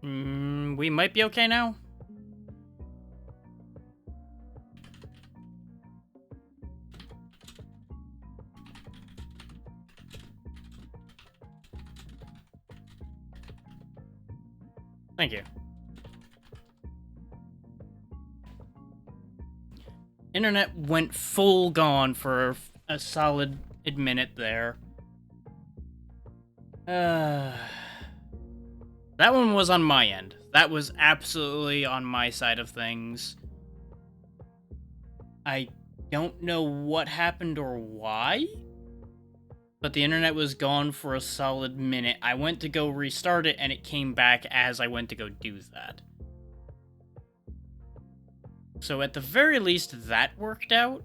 We might be okay now. Thank you. Internet went full gone for a solid minute there. That one was on my end. That was absolutely on my side of things. I don't know what happened or why, but the internet was gone for a solid minute. I went to go restart it, and it came back as I went to go do that. So at the very least, that worked out.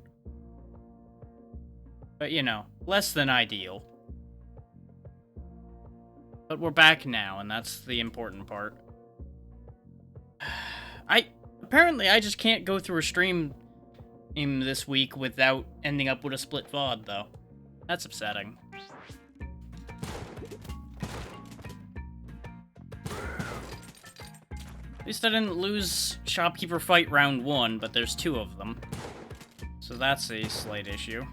But, you know, less than ideal. But we're back now, and that's the important part. Apparently, I just can't go through a stream this week without ending up with a split VOD, though. That's upsetting. At least I didn't lose Shopkeeper Fight round 1, but there's 2 of them. So that's a slight issue.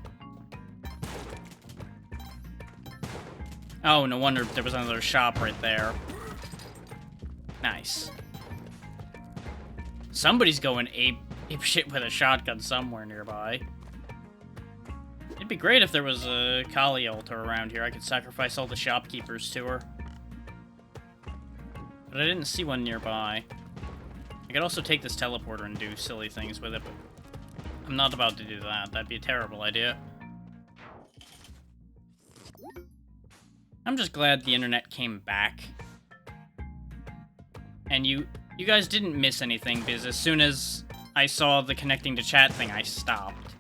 Oh, no wonder there was another shop right there. Nice. Somebody's going ape shit with a shotgun somewhere nearby. It'd be great if there was a Kali altar around here. I could sacrifice all the shopkeepers to her. But I didn't see one nearby. I could also take this teleporter and do silly things with it, but I'm not about to do that. That'd be a terrible idea. I'm just glad the internet came back. And you guys didn't miss anything, because as soon as I saw the connecting to chat thing, I stopped.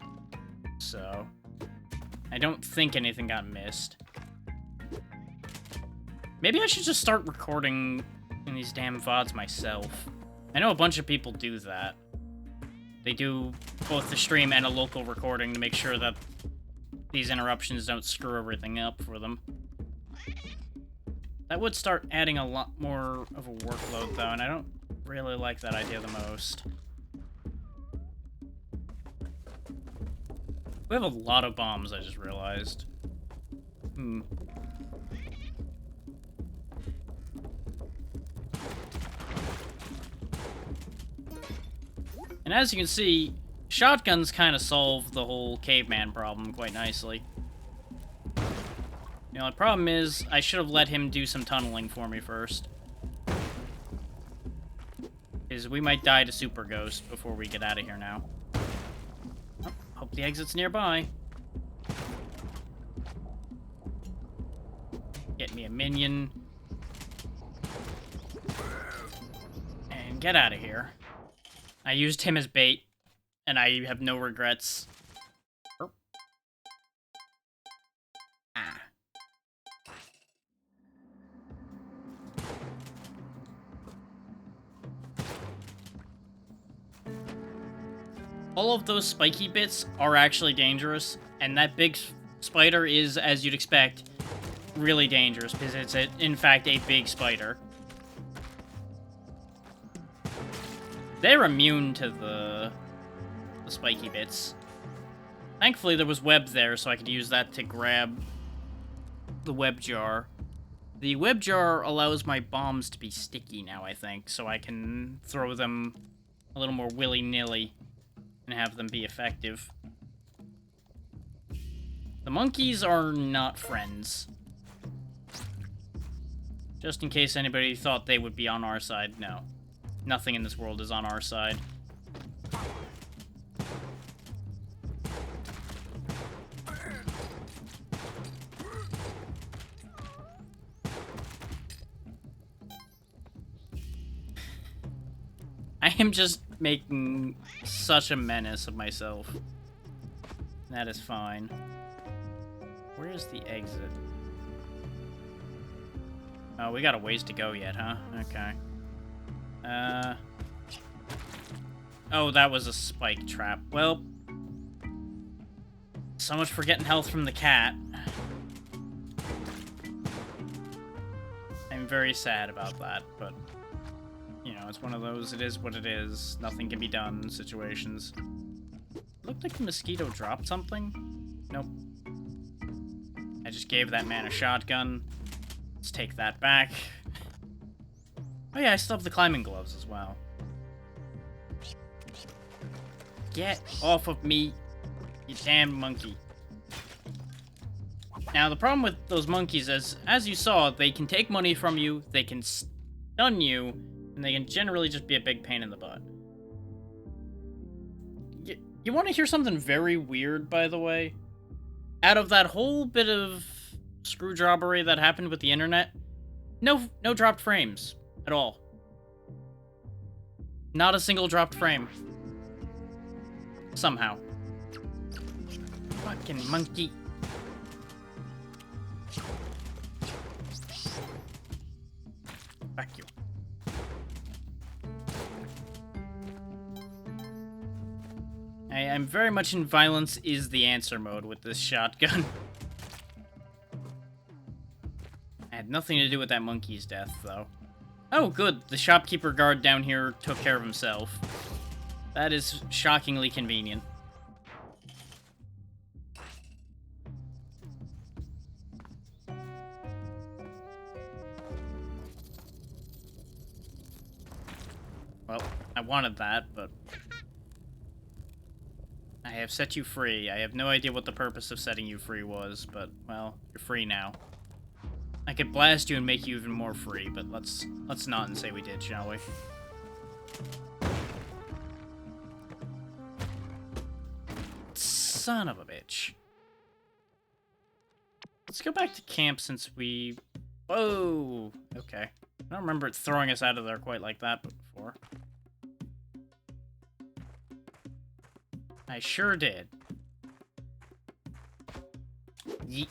So, I don't think anything got missed. Maybe I should just start recording in these damn VODs myself. I know a bunch of people do that. They do both the stream and a local recording to make sure that these interruptions don't screw everything up for them. That would start adding a lot more of a workload, though, and I don't really like that idea the most. We have a lot of bombs, I just realized. And as you can see, shotguns kind of solve the whole caveman problem quite nicely. You know, the problem is, I should have let him do some tunneling for me first. Because we might die to Super Ghost before we get out of here now. Oh, hope the exit's nearby. Get me a minion. And get out of here. I used him as bait, and I have no regrets. Ah. All of those spiky bits are actually dangerous, and that big spider is, as you'd expect, really dangerous, because it's, in fact, a big spider. They're immune to the spiky bits. Thankfully, there was web there, so I could use that to grab the web jar. The web jar allows my bombs to be sticky now, I think, so I can throw them a little more willy-nilly and have them be effective. The monkeys are not friends. Just in case anybody thought they would be on our side, no. Nothing in this world is on our side. I am just making such a menace of myself. That is fine. Where is the exit? Oh, we got a ways to go yet, huh? Okay. Oh, that was a spike trap. Well, so much for getting health from the cat. I'm very sad about that, but you know, it's one of those, it is what it is, nothing can be done situations. Looked like the mosquito dropped something? Nope. I just gave that man a shotgun. Let's take that back. Oh yeah, I still have the climbing gloves as well. Get off of me, you damn monkey. Now, the problem with those monkeys is, as you saw, they can take money from you, they can stun you, and they can generally just be a big pain in the butt. You want to hear something very weird, by the way? Out of that whole bit of screwjobbery that happened with the internet, no dropped frames at all. Not a single dropped frame. Somehow. Fucking monkey. Fuck you. I'm very much in violence is the answer mode with this shotgun. I had nothing to do with that monkey's death, though. Oh, good. The shopkeeper guard down here took care of himself. That is shockingly convenient. Well, I wanted that, but... I have set you free. I have no idea what the purpose of setting you free was, but, well, you're free now. I could blast you and make you even more free, but let's not and say we did, shall we? Son of a bitch. Let's go back to camp since we... Whoa! Okay. I don't remember it throwing us out of there quite like that before. I sure did. Yeet.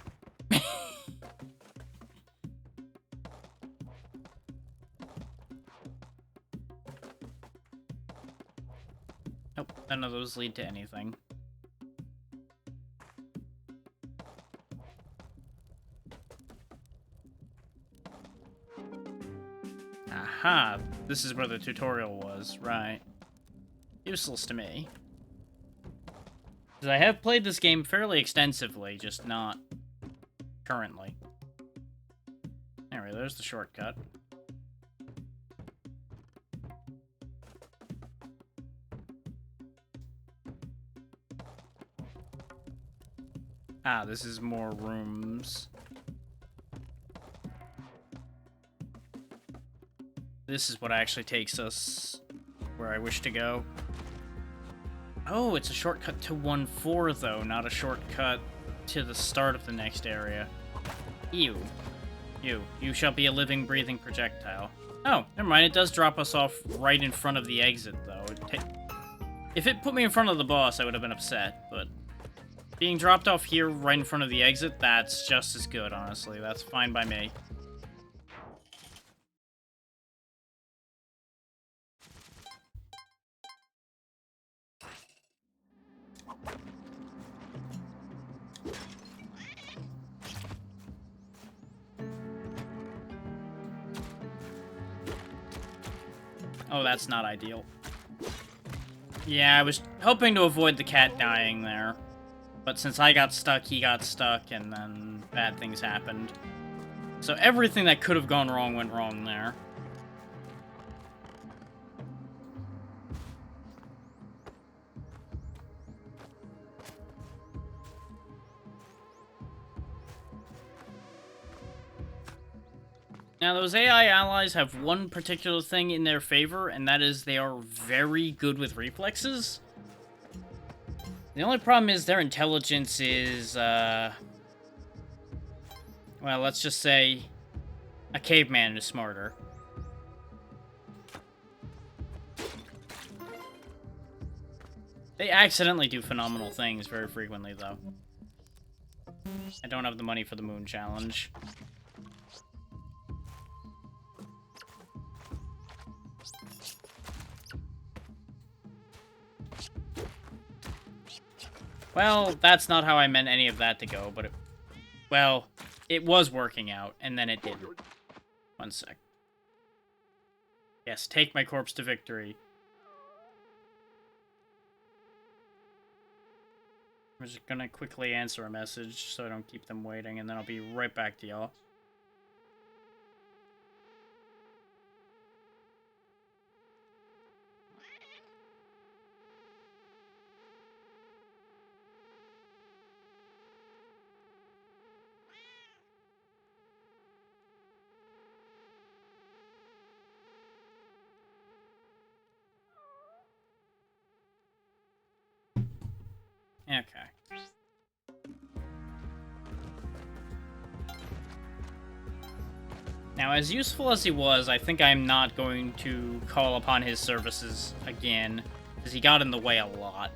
Nope, none of those lead to anything. Aha, this is where the tutorial was, right. Useless to me. Because I have played this game fairly extensively, just not currently. Anyway, there's the shortcut. Ah, this is more rooms. This is what actually takes us where I wish to go. Oh, it's a shortcut to 1-4, though, not a shortcut to the start of the next area. Ew. You shall be a living, breathing projectile. Oh, never mind, it does drop us off right in front of the exit, though. If it put me in front of the boss, I would have been upset, but... being dropped off here right in front of the exit, that's just as good, honestly. That's fine by me. Oh, that's not ideal. Yeah, I was hoping to avoid the cat dying there. But since I got stuck, he got stuck, and then bad things happened. So everything that could have gone wrong went wrong there. Now, those AI allies have one particular thing in their favor, and that is they are very good with reflexes. The only problem is their intelligence is, well, let's just say a caveman is smarter. They accidentally do phenomenal things very frequently, though. I don't have the money for the moon challenge. Well, that's not how I meant any of that to go, but well, it was working out, and then it didn't. One sec. Yes, take my corpse to victory. I'm just gonna quickly answer a message so I don't keep them waiting, and then I'll be right back to y'all. Okay. Now, as useful as he was, I think I'm not going to call upon his services again, because he got in the way a lot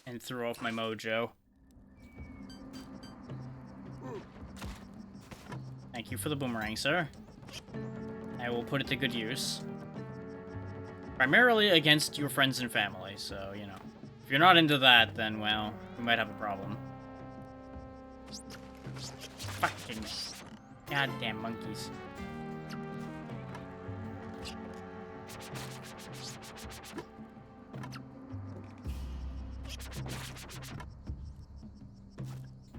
and threw off my mojo. Thank you for the boomerang, sir. I will put it to good use. Primarily against your friends and family, so, you know. If you're not into that, then, well, we might have a problem. Fucking goddamn monkeys.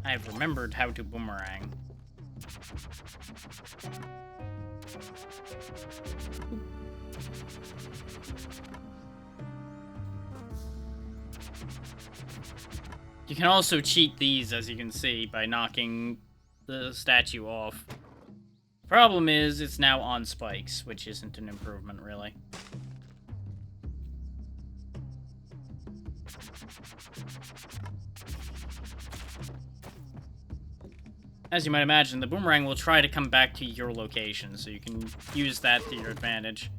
I've remembered how to boomerang. You can also cheat these, as you can see, by knocking the statue off. Problem is, it's now on spikes, which isn't an improvement, really. As you might imagine, the boomerang will try to come back to your location, so you can use that to your advantage.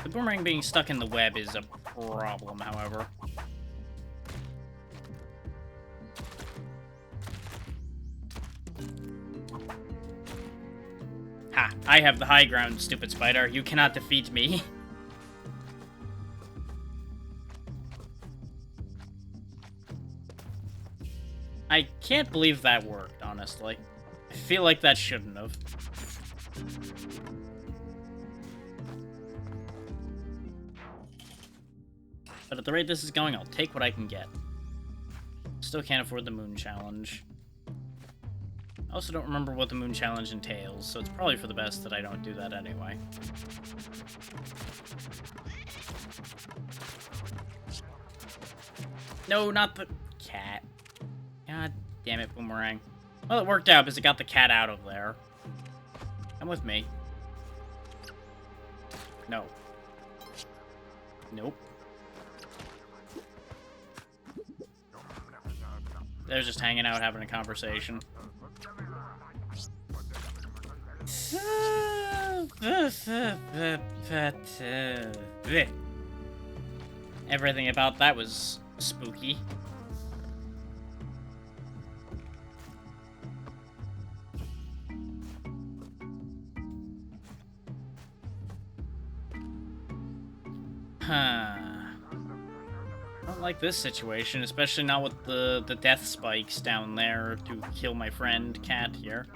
The boomerang being stuck in the web is a problem, however. Ha! I have the high ground, stupid spider. You cannot defeat me. I can't believe that worked, honestly. I feel like that shouldn't have. But at the rate this is going, I'll take what I can get. Still can't afford the moon challenge. I also don't remember what the moon challenge entails, so it's probably for the best that I don't do that anyway. No, not the cat. God damn it, boomerang. Well, it worked out because it got the cat out of there. Come with me. No. Nope. They're just hanging out, having a conversation. Everything about that was spooky. I don't like this situation, especially not with the death spikes down there to kill my friend Cat here.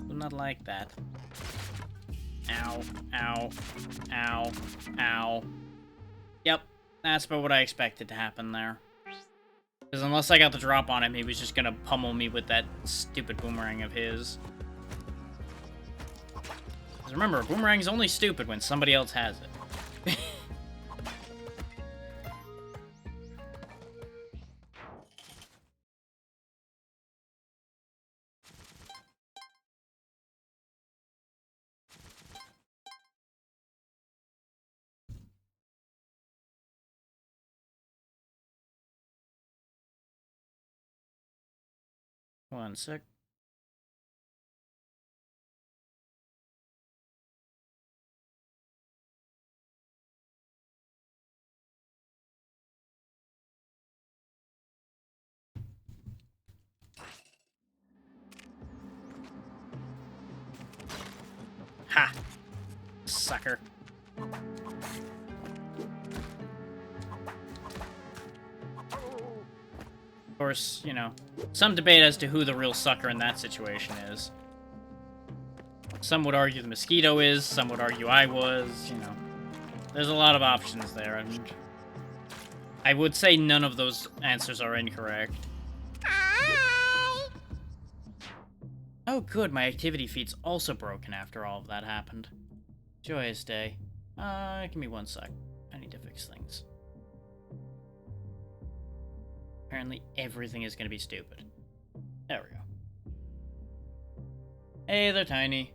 Do not like that. Ow, ow, ow, ow. Yep, that's about what I expected to happen there. Because unless I got the drop on him, he was just gonna pummel me with that stupid boomerang of his. Because remember, a boomerang's only stupid when somebody else has it. 1 sec. Ha! Sucker. Of course, you know, some debate as to who the real sucker in that situation is. Some would argue the mosquito is, some would argue I was, you know. There's a lot of options there, and I would say none of those answers are incorrect. Oh good, my activity feed's also broken after all of that happened. Joyous day. Give me one sec. I need to fix things. Apparently everything is gonna be stupid. There we go. Hey there, Tiny.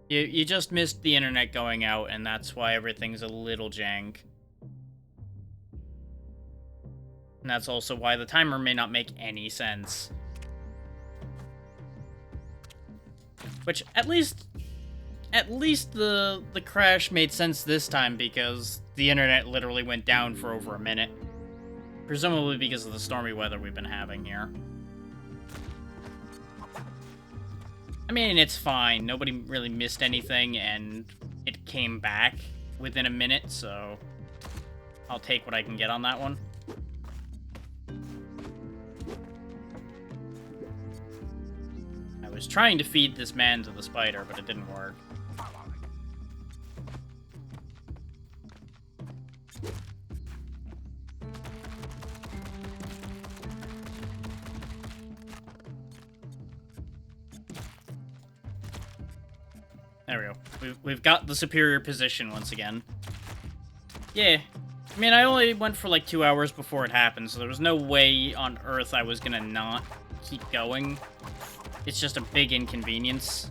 You just missed the internet going out, and that's why everything's a little jank. And that's also why the timer may not make any sense. Which, at least the crash made sense this time, because the internet literally went down for over a minute. Presumably because of the stormy weather we've been having here. I mean, it's fine. Nobody really missed anything, and it came back within a minute, so I'll take what I can get on that one. I was trying to feed this man to the spider, but it didn't work. There we go. We've got the superior position once again. Yeah. I mean, I only went for like 2 hours before it happened, so there was no way on Earth I was gonna not keep going. It's just a big inconvenience.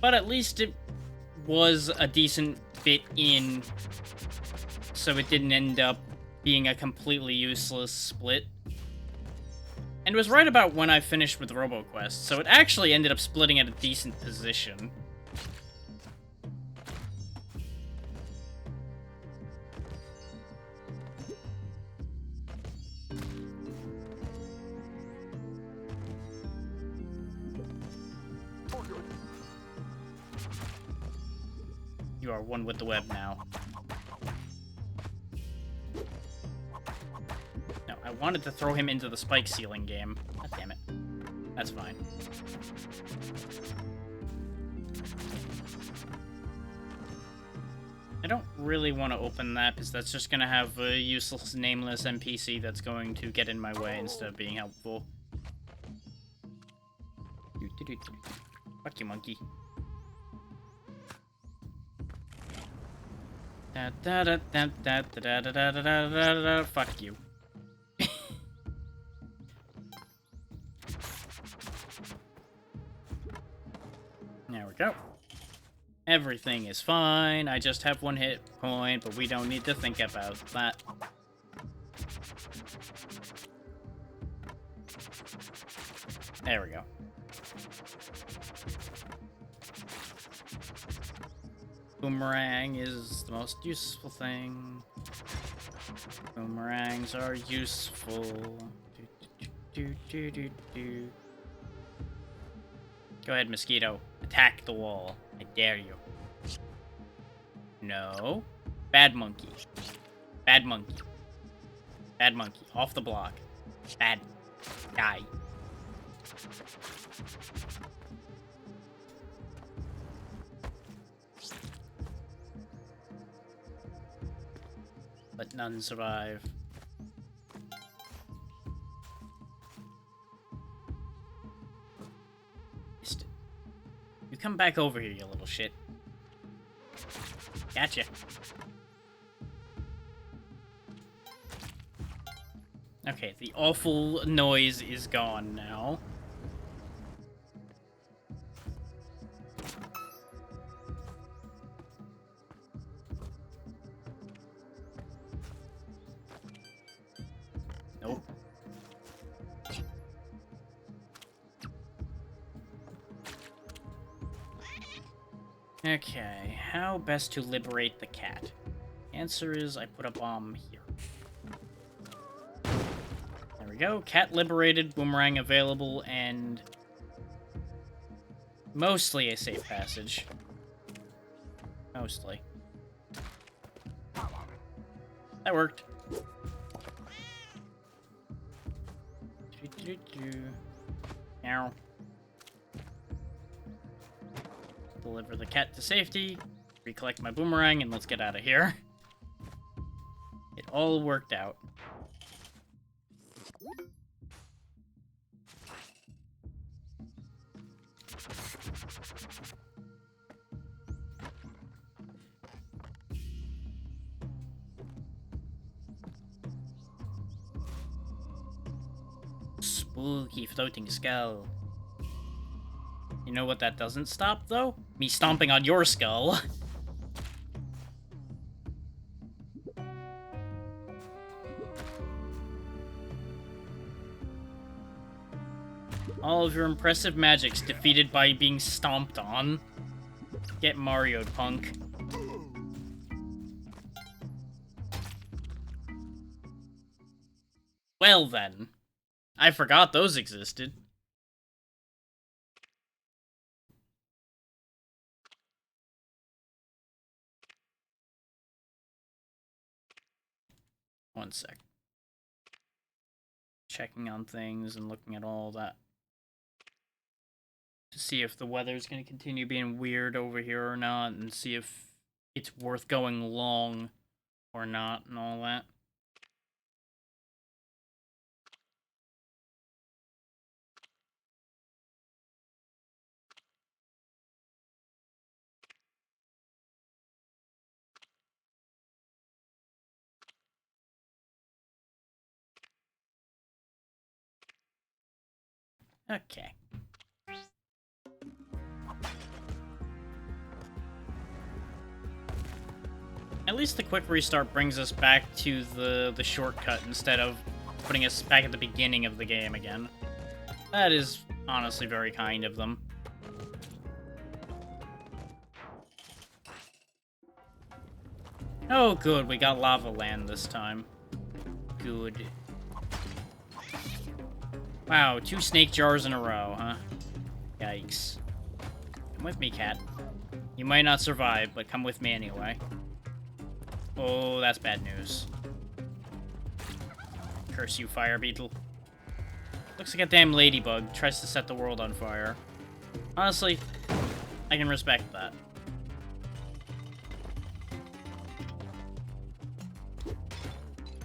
But at least it was a decent bit in, so it didn't end up being a completely useless split. And it was right about when I finished with RoboQuest, so it actually ended up splitting at a decent position. You are one with the web now. No, I wanted to throw him into the spike ceiling game. God damn it. That's fine. I don't really want to open that, because that's just going to have a useless, nameless NPC that's going to get in my way instead of being helpful. Fuck you, monkey. Fuck you. There we go. Everything is fine. I just have 1 hit point, but we don't need to think about that. There we go. Boomerang is the most useful thing. Boomerangs are useful. Go ahead, mosquito. Attack the wall. I dare you. No. Bad monkey. Bad monkey. Bad monkey. Off the block. Bad. Die. But none survive. You come back over here, you little shit. Gotcha. Okay, the awful noise is gone now. Nope. Okay, how best to liberate the cat? Answer is I put a bomb here. There we go, cat liberated, boomerang available, and mostly a safe passage. Mostly. That worked. Now. Deliver the cat to safety. Recollect my boomerang, and let's get out of here. It all worked out. Spooky floating skull. You know what that doesn't stop, though? Me stomping on your skull. All of your impressive magics defeated by being stomped on. Get Mario'd, punk. Well then. I forgot those existed. One sec. Checking on things and looking at all that. To see if the weather's going to continue being weird over here or not, and see if it's worth going long or not, and all that. Okay. At least the quick restart brings us back to the shortcut instead of putting us back at the beginning of the game again. That is honestly very kind of them. Oh good, we got Lava Land this time. Good. Wow, 2 snake jars in a row, huh? Yikes. Come with me, cat. You might not survive, but come with me anyway. Oh, that's bad news. Curse you, fire beetle. Looks like a damn ladybug tries to set the world on fire. Honestly, I can respect that.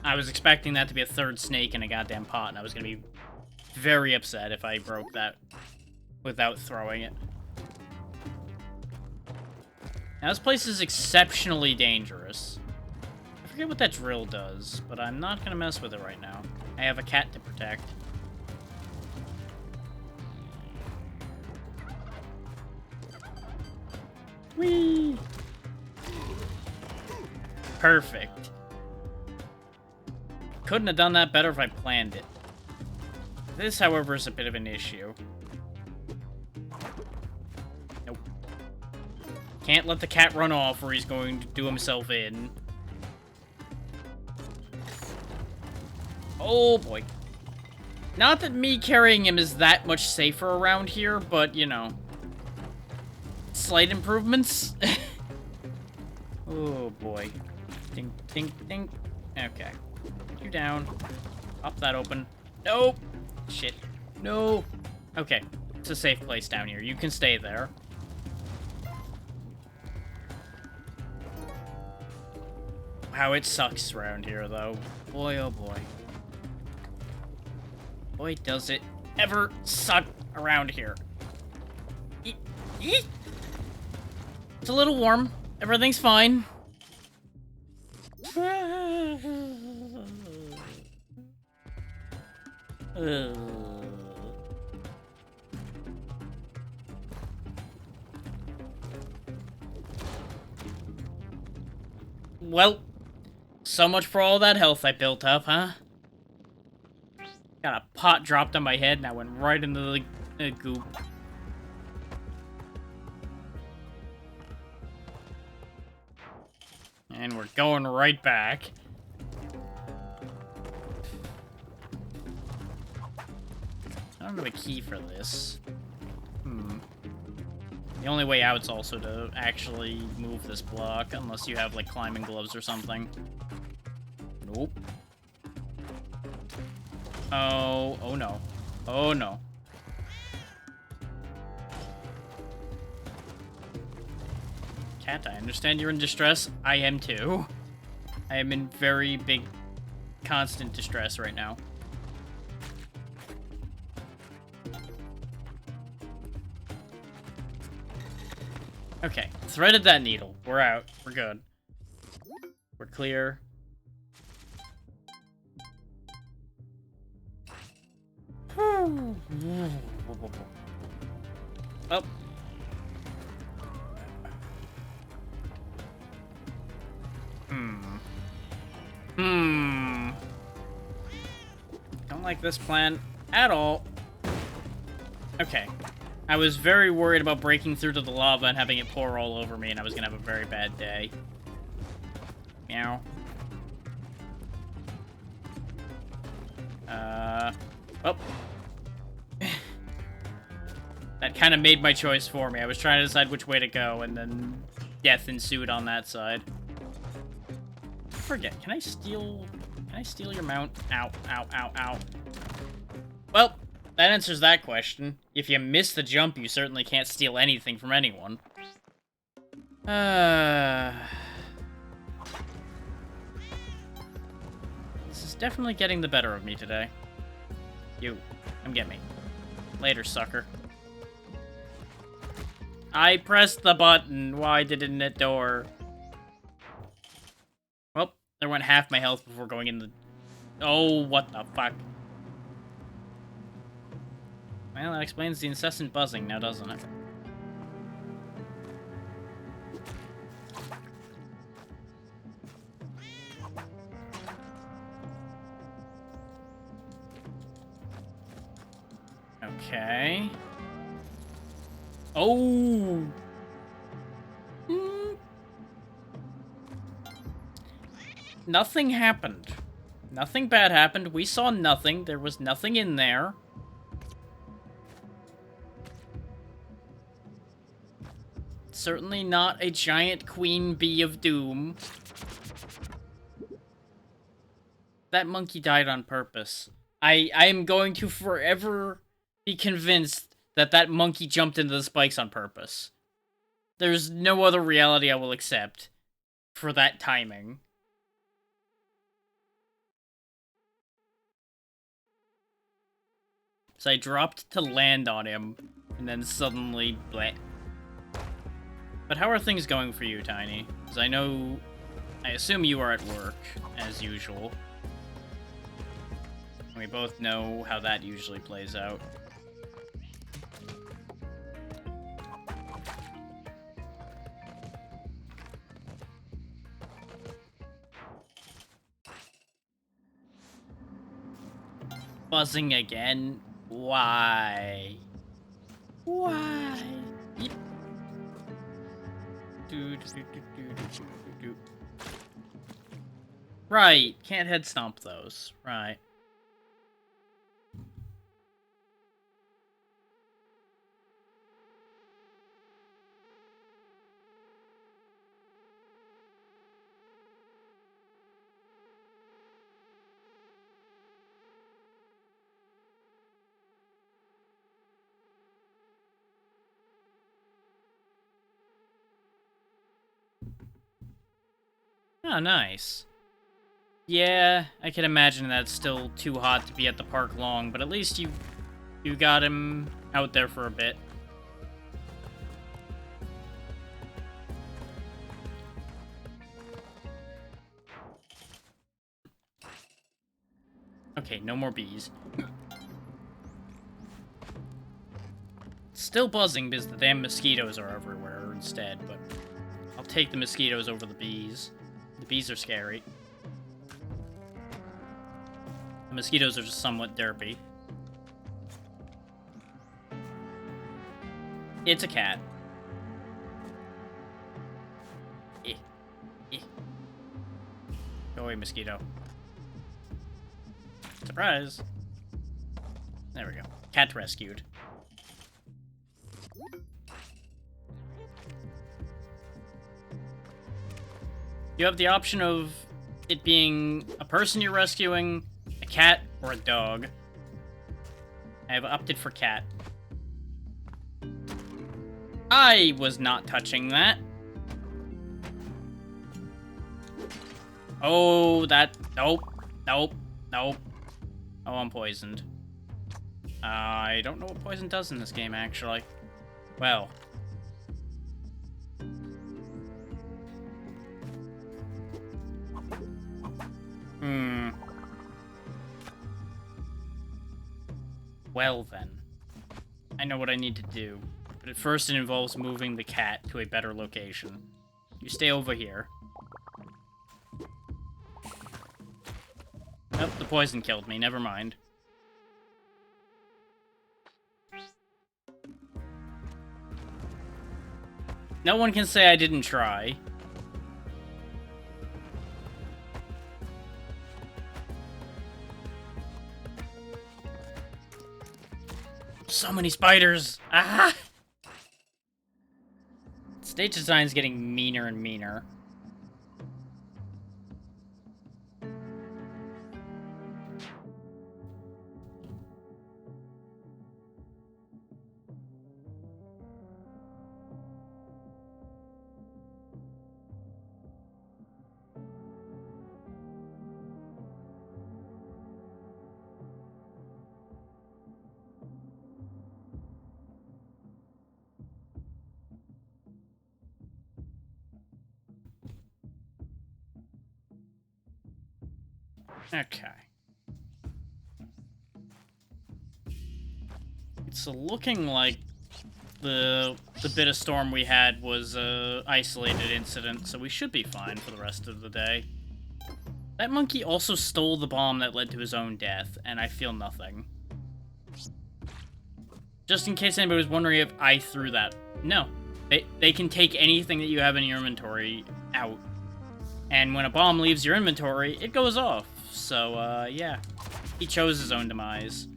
I was expecting that to be a third snake in a goddamn pot, and I was gonna be very upset if I broke that without throwing it. Now, this place is exceptionally dangerous. I forget what that drill does, but I'm not gonna mess with it right now. I have a cat to protect. Whee! Perfect. Couldn't have done that better if I planned it. This, however, is a bit of an issue. Nope. Can't let the cat run off or he's going to do himself in. Oh boy. Not that me carrying him is that much safer around here, but, you know. Slight improvements. Oh boy. Ding, ding, ding. Okay. Put you down. Pop that open. Nope. Shit. No. Okay. It's a safe place down here. You can stay there. Wow, it sucks around here, though. Boy, oh boy. Boy, does it ever suck around here. It's a little warm. Everything's fine. Well, so much for all that health I built up, huh? Got a pot dropped on my head and I went right into the goop. And we're going right back. I don't have a key for this. The only way out's also to actually move this block, unless you have, like, climbing gloves or something. Nope. Oh no. Oh no. Cat, I understand you're in distress. I am too. I am in very big, constant distress right now. Okay, threaded that needle. We're out. We're good. We're clear. Oh. Don't like this plan at all. Okay. I was very worried about breaking through to the lava and having it pour all over me, and I was gonna have a very bad day. Meow. Oh. That kind of made my choice for me. I was trying to decide which way to go, and then death ensued on that side. Forget. Can I steal your mount? Ow, ow, ow, ow. Well, that answers that question. If you miss the jump, you certainly can't steal anything from anyone. This is definitely getting the better of me today. You, come get me. Later, sucker. I pressed the button. Why didn't it door? Well, there went half my health before going in the... Oh, what the fuck? Well, that explains the incessant buzzing now, doesn't it? Okay. Oh! Nothing happened. Nothing bad happened. We saw nothing. There was nothing in there. Certainly not a giant queen bee of doom. That monkey died on purpose. I am going to forever be convinced that that monkey jumped into the spikes on purpose. There's no other reality I will accept for that timing. So I dropped to land on him, and then suddenly, bleh. But how are things going for you, Tiny? Because I assume you are at work, as usual. We both know how that usually plays out. Buzzing again? Why? Why? Right, can't head stomp those. Right. Oh, nice. Yeah, I can imagine that's still too hot to be at the park long, but at least you got him out there for a bit. Okay, no more bees. Still buzzing because the damn mosquitoes are everywhere instead, but I'll take the mosquitoes over the bees. The bees are scary. The mosquitoes are just somewhat derpy. It's a cat. Eh. Eh. Go away, mosquito. Surprise! There we go. Cat rescued. You have the option of it being a person you're rescuing, a cat, or a dog. I have opted for cat. I was not touching that. Oh, that... Nope. Nope. Nope. Oh, I'm poisoned. I don't know what poison does in this game, actually. Well. Well, then. I know what I need to do. But at first it involves moving the cat to a better location. You stay over here. Nope, the poison killed me. Never mind. No one can say I didn't try. So many spiders! Ah! Stage design's getting meaner and meaner. Okay. It's looking like the bit of storm we had was a isolated incident, so we should be fine for the rest of the day. That monkey also stole the bomb that led to his own death, and I feel nothing. Just in case anybody was wondering if I threw that. No. They can take anything that you have in your inventory out. And when a bomb leaves your inventory, it goes off. So, yeah. He chose his own demise.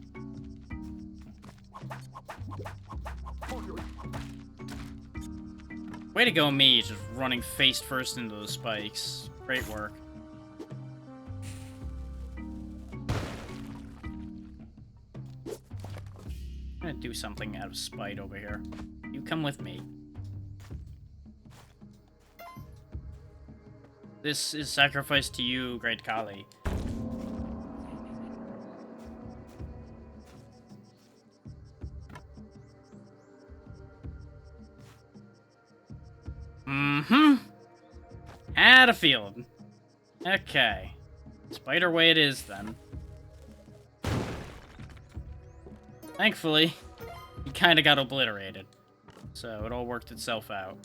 Way to go, me, just running face first into the spikes. Great work. I'm gonna do something out of spite over here. You come with me. This is sacrifice to you, Great Kali. Had a feeling. Okay. Spider way it is, then. Thankfully, he kind of got obliterated. So it all worked itself out.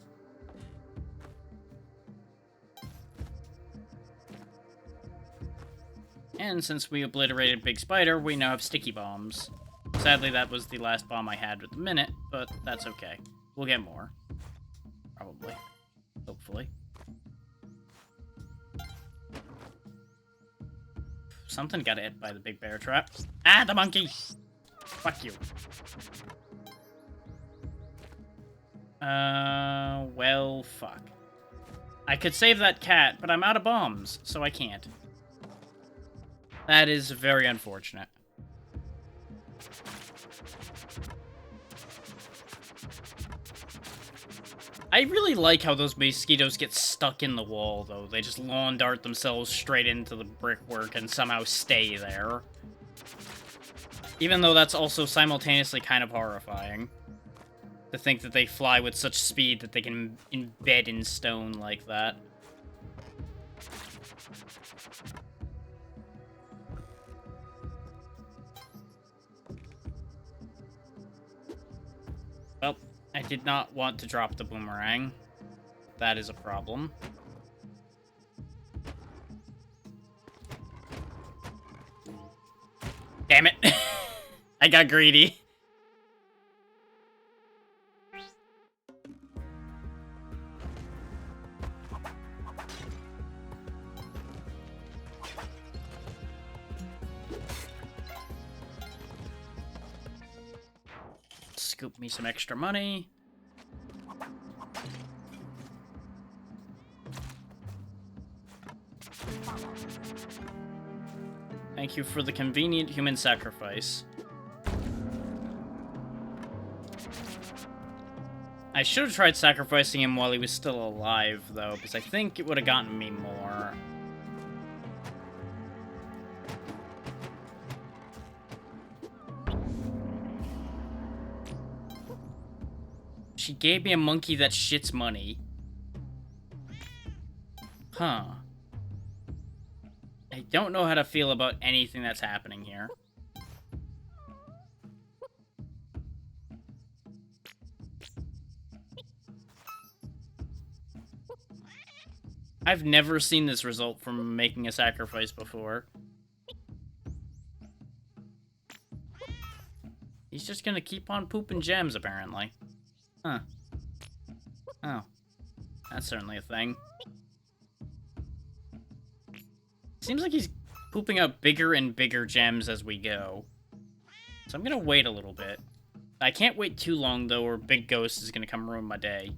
And since we obliterated Big Spider, we now have sticky bombs. Sadly, that was the last bomb I had at the minute, but that's okay. We'll get more. Probably. Hopefully. Something got hit by the big bear trap. Ah, the monkey! Fuck you. Well, fuck. I could save that cat, but I'm out of bombs, so I can't. That is very unfortunate. I really like how those mosquitoes get stuck in the wall, though. They just lawn dart themselves straight into the brickwork and somehow stay there. Even though that's also simultaneously kind of horrifying. To think that they fly with such speed that they can embed in stone like that. Well, I did not want to drop the boomerang. That is a problem. Damn it. I got greedy. Scoop me some extra money. Thank you for the convenient human sacrifice. I should have tried sacrificing him while he was still alive, though, because I think it would have gotten me more. She gave me a monkey that shits money. Huh. I don't know how to feel about anything that's happening here. I've never seen this result from making a sacrifice before. He's just gonna keep on pooping gems, apparently. Huh. Oh. That's certainly a thing. Seems like he's pooping out bigger and bigger gems as we go. So I'm gonna wait a little bit. I can't wait too long, though, or Big Ghost is gonna come ruin my day.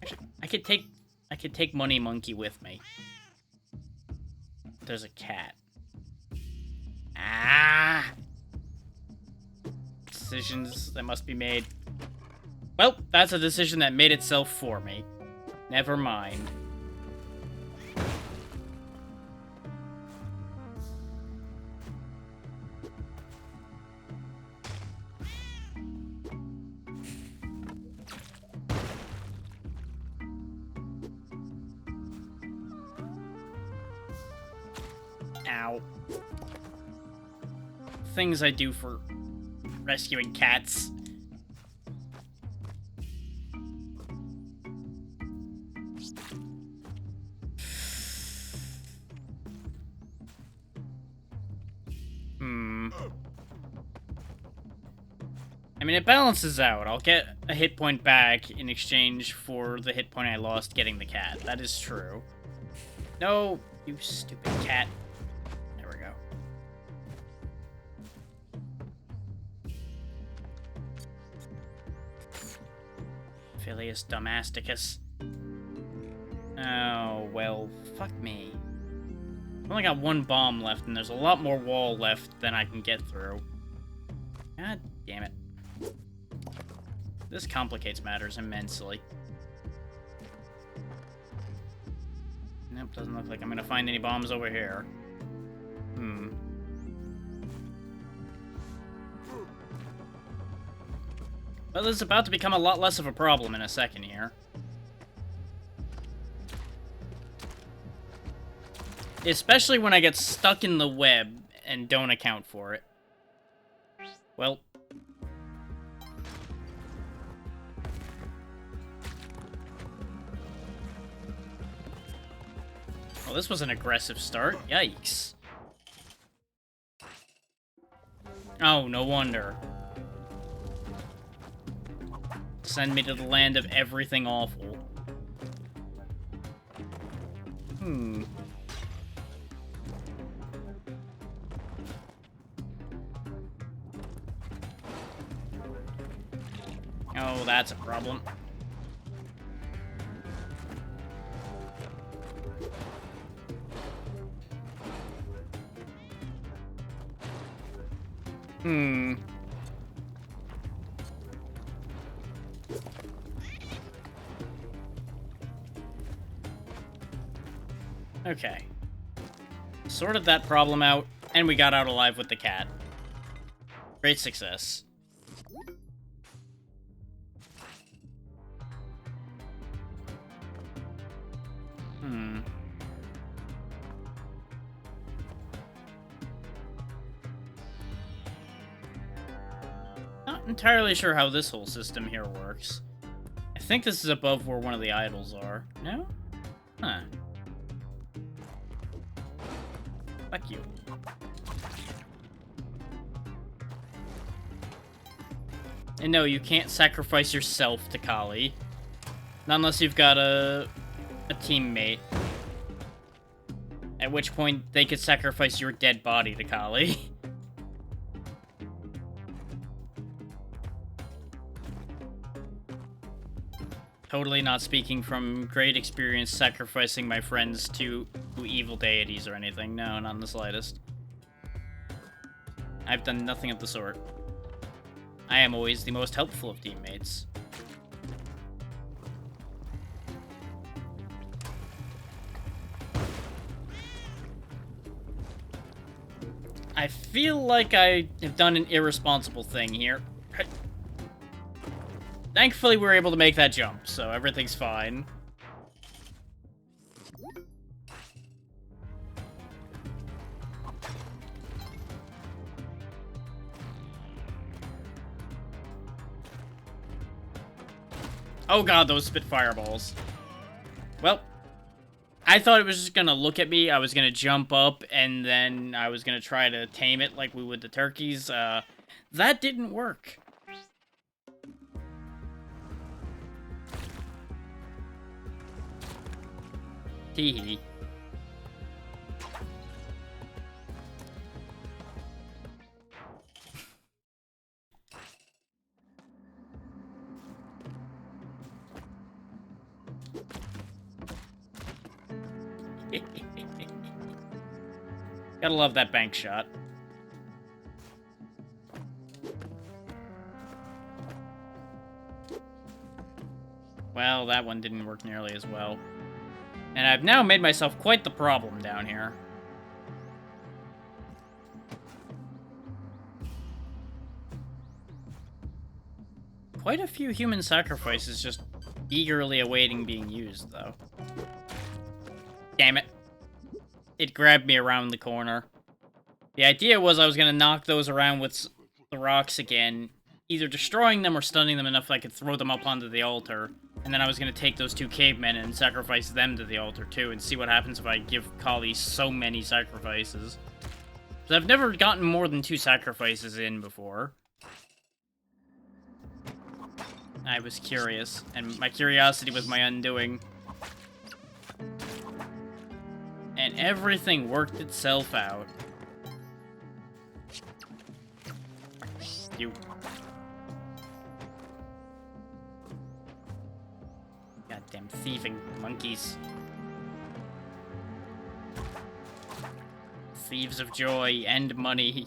Actually, I could take Money Monkey with me. There's a cat. Ah! Decisions that must be made. Well, that's a decision that made itself for me. Never mind. Ow. Things I do for rescuing cats. I mean, it balances out. I'll get a hit point back in exchange for the hit point I lost getting the cat. That is true. No, you stupid cat. There we go. Phileas Domesticus. Oh, well, fuck me. I've only got one bomb left, and there's a lot more wall left than I can get through. God damn it. This complicates matters immensely. Nope, doesn't look like I'm gonna find any bombs over here. Well, this is about to become a lot less of a problem in a second here. Especially when I get stuck in the web and don't account for it. Well. Well, this was an aggressive start. Yikes. Oh, no wonder. Send me to the land of everything awful. Oh, that's a problem. Okay. Sorted that problem out, and we got out alive with the cat. Great success. Not entirely sure how this whole system here works. I think this is above where one of the idols are. No? Huh. Fuck you. And no, you can't sacrifice yourself to Kali. Not unless you've got a teammate. At which point, they could sacrifice your dead body to Kali. Totally not speaking from great experience sacrificing my friends to to evil deities or anything. No, not in the slightest. I've done nothing of the sort. I am always the most helpful of teammates. I feel like I have done an irresponsible thing here. Thankfully, we were able to make that jump, so everything's fine. Oh god, those spit fireballs. Well, I thought it was just gonna look at me, I was gonna jump up, and then I was gonna try to tame it like we would the turkeys. That didn't work. Teehee. Gotta love that bank shot. Well, that one didn't work nearly as well. And I've now made myself quite the problem down here. Quite a few human sacrifices just eagerly awaiting being used, though. Damn it. It grabbed me around the corner. The idea was I was going to knock those around with the rocks again, either destroying them or stunning them enough that I could throw them up onto the altar. And then I was going to take those two cavemen and sacrifice them to the altar, too, and see what happens if I give Kali so many sacrifices. Because I've never gotten more than 2 sacrifices in before. I was curious, and my curiosity was my undoing. And everything worked itself out. You. Goddamn thieving monkeys. Thieves of joy and money.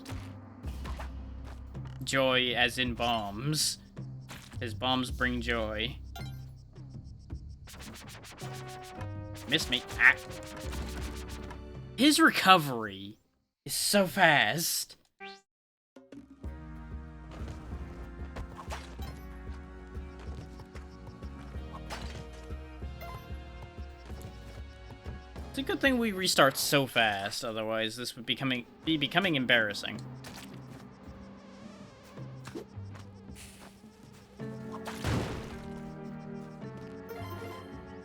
Joy as in bombs. His bombs bring joy. Missed me. Ah. His recovery is so fast. It's a good thing we restart so fast, otherwise this would be becoming embarrassing.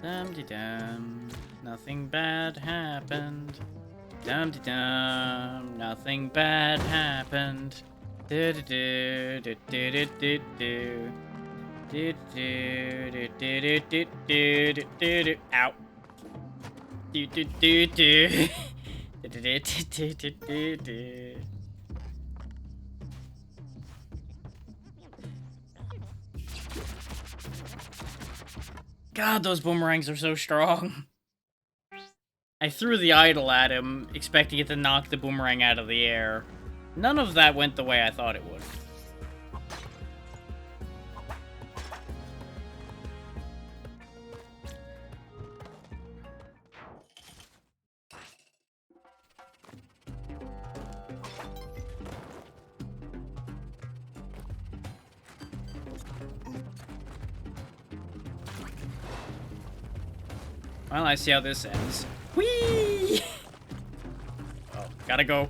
Dum-de-dum, nothing bad happened. Dum-de-dum, nothing bad happened. Do-do-do-do-do-do-do. Do-do-do-do-do-do-do-do. Ow. Do-do-do-do. Do-do-do-do-do-do-do. God, those boomerangs are so strong. I threw the idol at him, expecting it to knock the boomerang out of the air. None of that went the way I thought it would. Well, I see how this ends. Whee! Oh, gotta go.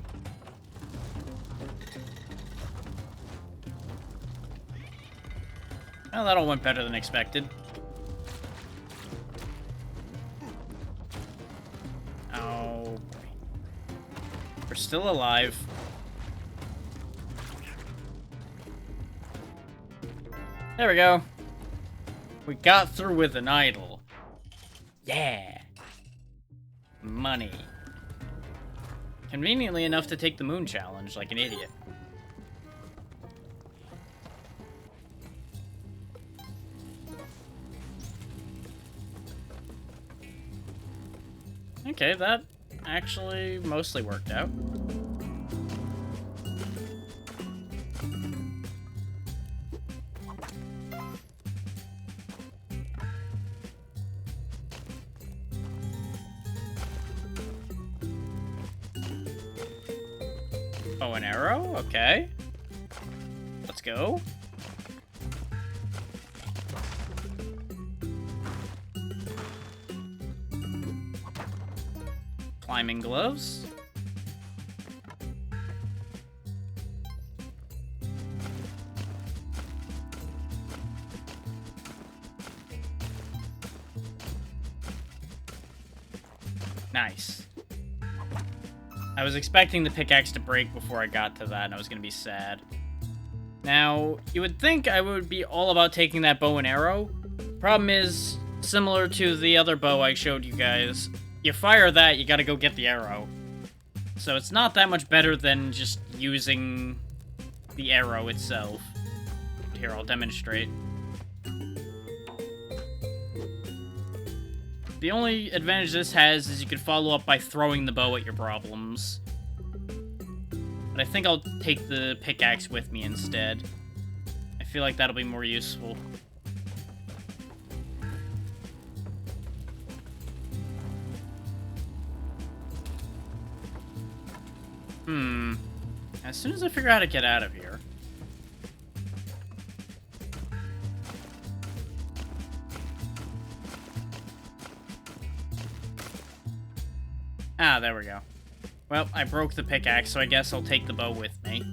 Well, that all went better than expected. Oh, boy. We're still alive. There we go. We got through with an idol. Yeah. Money. Conveniently enough to take the moon challenge like an idiot. Okay, that actually mostly worked out. Bow and arrow, okay. Let's go. Climbing gloves. Nice. I was expecting the pickaxe to break before I got to that, and I was gonna be sad. Now, you would think I would be all about taking that bow and arrow. Problem is, similar to the other bow I showed you guys, you fire that, you gotta go get the arrow. So it's not that much better than just using the arrow itself. Here, I'll demonstrate. The only advantage this has is you can follow up by throwing the bow at your problems. But I think I'll take the pickaxe with me instead. I feel like that'll be more useful. As soon as I figure out how to get out of here. Ah, there we go. Well, I broke the pickaxe, so I guess I'll take the bow with me.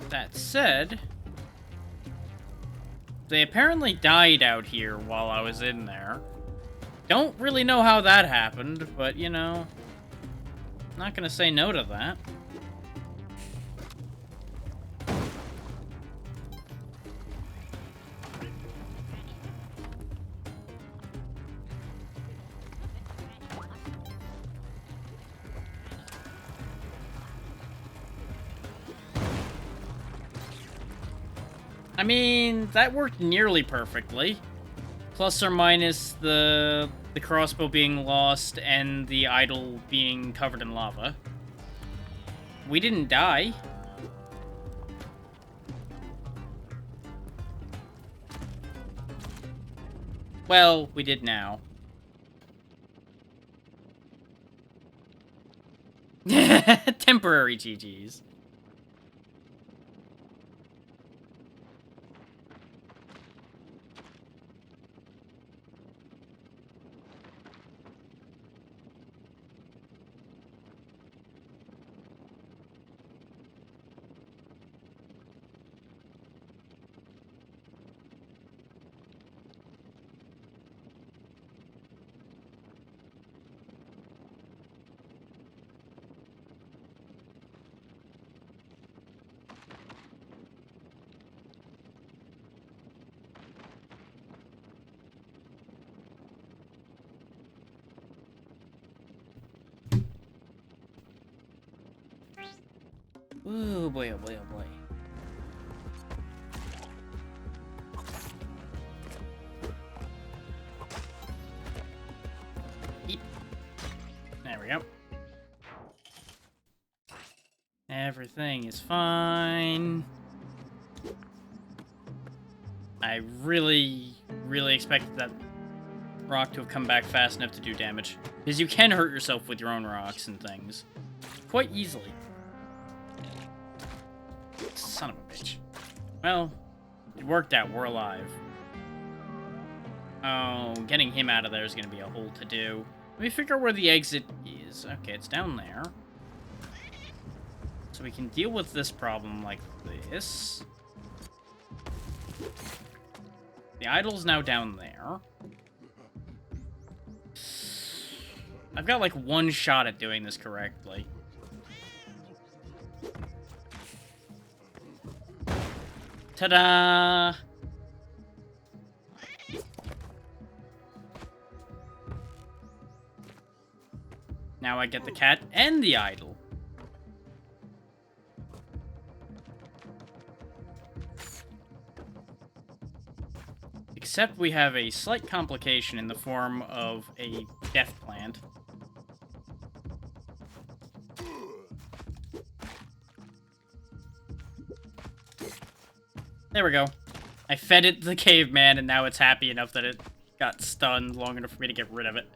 That said, they apparently died out here while I was in there. Don't really know how that happened, but, you know, not gonna say no to that. I mean, that worked nearly perfectly. Plus or minus the crossbow being lost and the idol being covered in lava. We didn't die. Well, we did now. Temporary GGs. Oh boy, oh boy, oh boy. Eep. There we go. Everything is fine. I really expected that rock to have come back fast enough to do damage. Because you can hurt yourself with your own rocks and things. Quite easily. Son of a bitch. Well, it worked out. We're alive. Oh, getting him out of there is going to be a whole to-do. Let me figure out where the exit is. Okay, it's down there. So we can deal with this problem like this. The idol's now down there. I've got like one shot at doing this correctly. Ta-da! Now I get the cat and the idol. Except we have a slight complication in the form of a death plant. There we go. I fed it the caveman, and now it's happy enough that it got stunned long enough for me to get rid of it.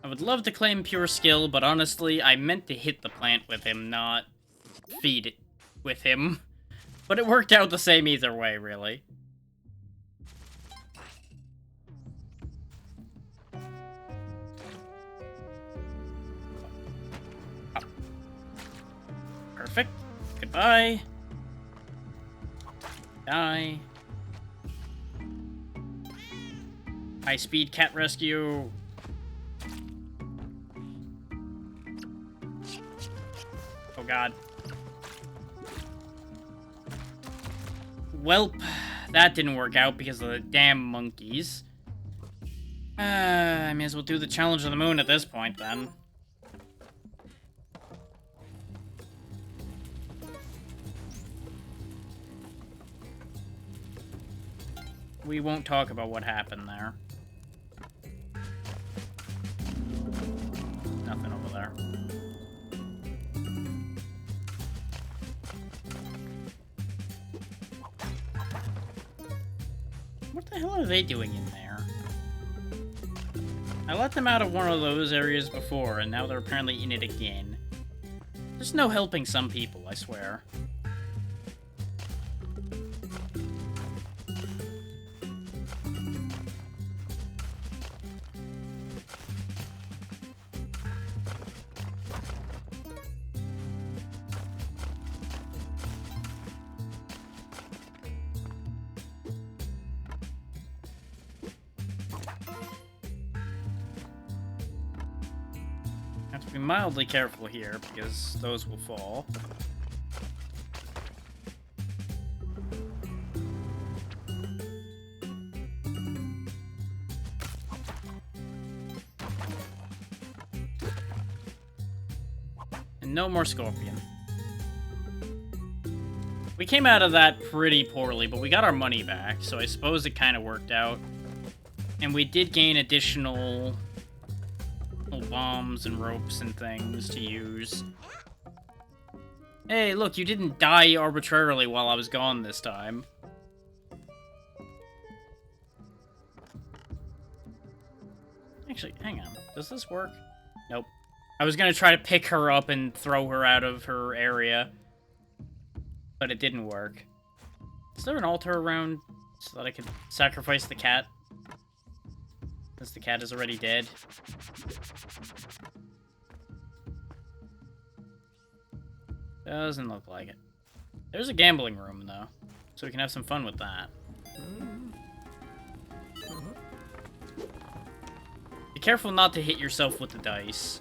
I would love to claim pure skill, but honestly, I meant to hit the plant with him, not feed it with him. But it worked out the same either way, really. Oh. Perfect. Goodbye. Die. High-speed cat rescue. Oh god. Welp, that didn't work out because of the damn monkeys. I may as well do the challenge of the moon at this point, then. We won't talk about what happened there. Nothing over there. What the hell are they doing in there? I let them out of one of those areas before, and now they're apparently in it again. There's no helping some people, I swear. Have to be mildly careful here, because those will fall. And no more scorpion. We came out of that pretty poorly, but we got our money back, so I suppose it kind of worked out. And we did gain additional bombs and ropes and things to use. Hey, look, you didn't die arbitrarily while I was gone this time. Actually, hang on. Does this work? Nope. I was gonna try to pick her up and throw her out of her area, but it didn't work. Is there an altar around so that I could sacrifice the cat? Since the cat is already dead. Doesn't look like it. There's a gambling room, though, so we can have some fun with that. Be careful not to hit yourself with the dice.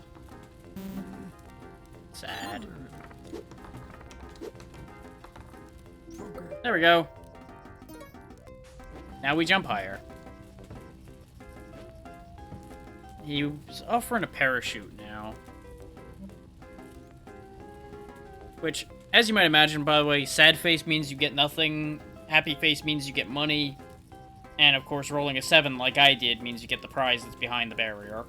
Sad. There we go. Now we jump higher. He's offering a parachute now. Which, as you might imagine, by the way, sad face means you get nothing, happy face means you get money, and of course rolling a 7 like I did means you get the prize that's behind the barrier.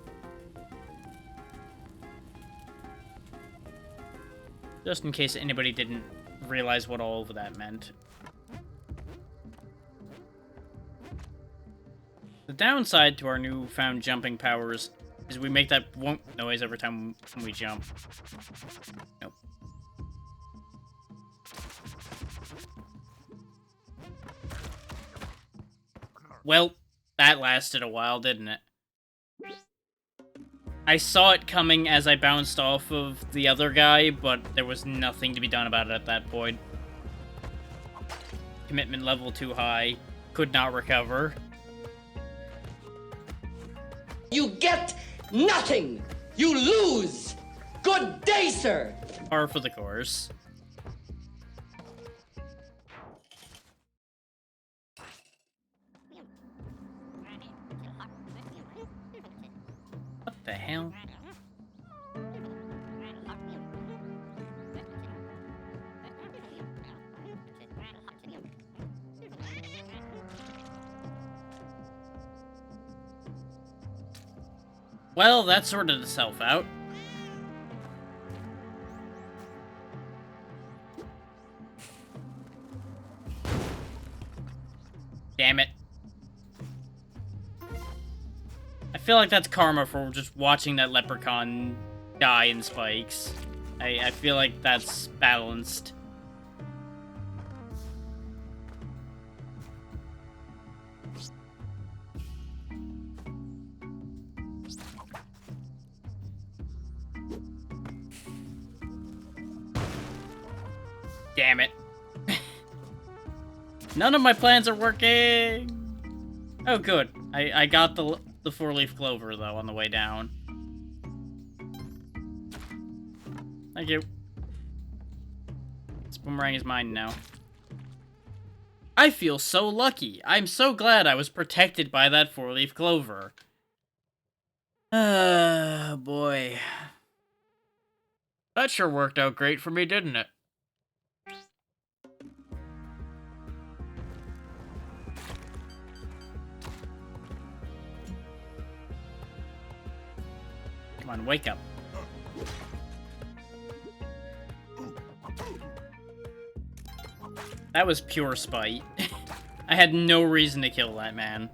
Just in case anybody didn't realize what all of that meant. The downside to our newfound jumping powers is we make that whoomp noise every time we jump. Nope. Well, that lasted a while, didn't it? I saw it coming as I bounced off of the other guy, but there was nothing to be done about it at that point. Commitment level too high. Could not recover. You get nothing! You lose! Good day, sir! Par for the course. What the hell? Well, that sorted itself out. Damn it. I feel like that's karma for just watching that leprechaun die in spikes. I feel like that's balanced. Damn it. None of my plans are working! Oh, good. I got the 4-leaf clover, though, on the way down. Thank you. This boomerang is mine now. I feel so lucky. I'm so glad I was protected by that 4-leaf clover. Ah, boy. That sure worked out great for me, didn't it? Come on, wake up. That was pure spite. I had no reason to kill that man.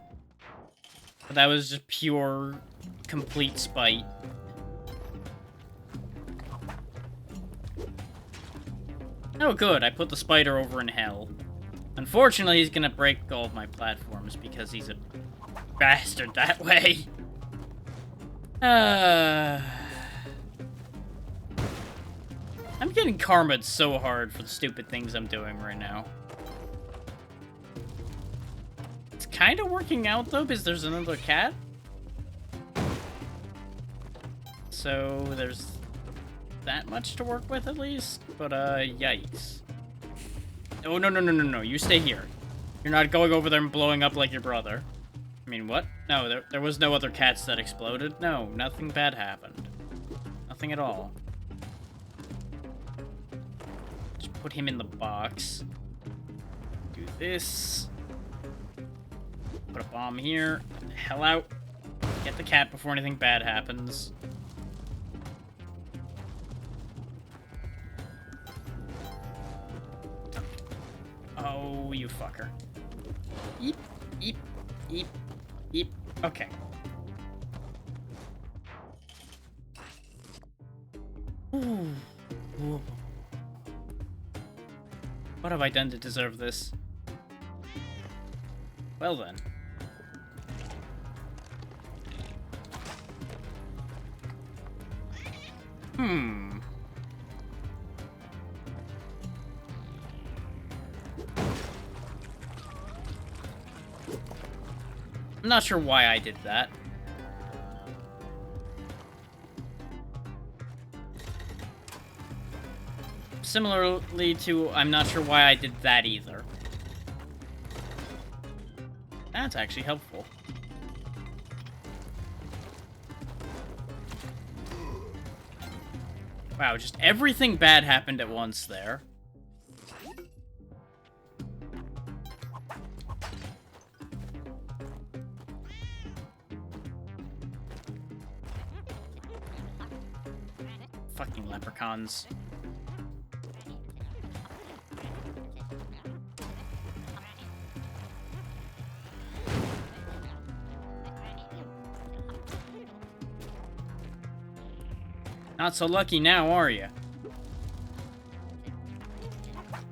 But that was just pure, complete spite. Oh good, I put the spider over in hell. Unfortunately, he's gonna break all of my platforms because he's a bastard that way. I'm getting karma'd so hard for the stupid things I'm doing right now. It's kind of working out, though, because there's another cat. So, there's that much to work with, at least. But, yikes. Oh, no, you stay here. You're not going over there and blowing up like your brother. I mean, what? No, there was no other cats that exploded. No, nothing bad happened. Nothing at all. Just put him in the box. Do this. Put a bomb here. Get the hell out. Get the cat before anything bad happens. Oh, you fucker. Eep, eep, eep, eep. Okay. Ooh. Ooh. What have I done to deserve this? Well then. I'm not sure why I did that. Similarly to, I'm not sure why I did that either. That's actually helpful. Wow, just everything bad happened at once there. Fucking leprechauns. Not so lucky now, are you?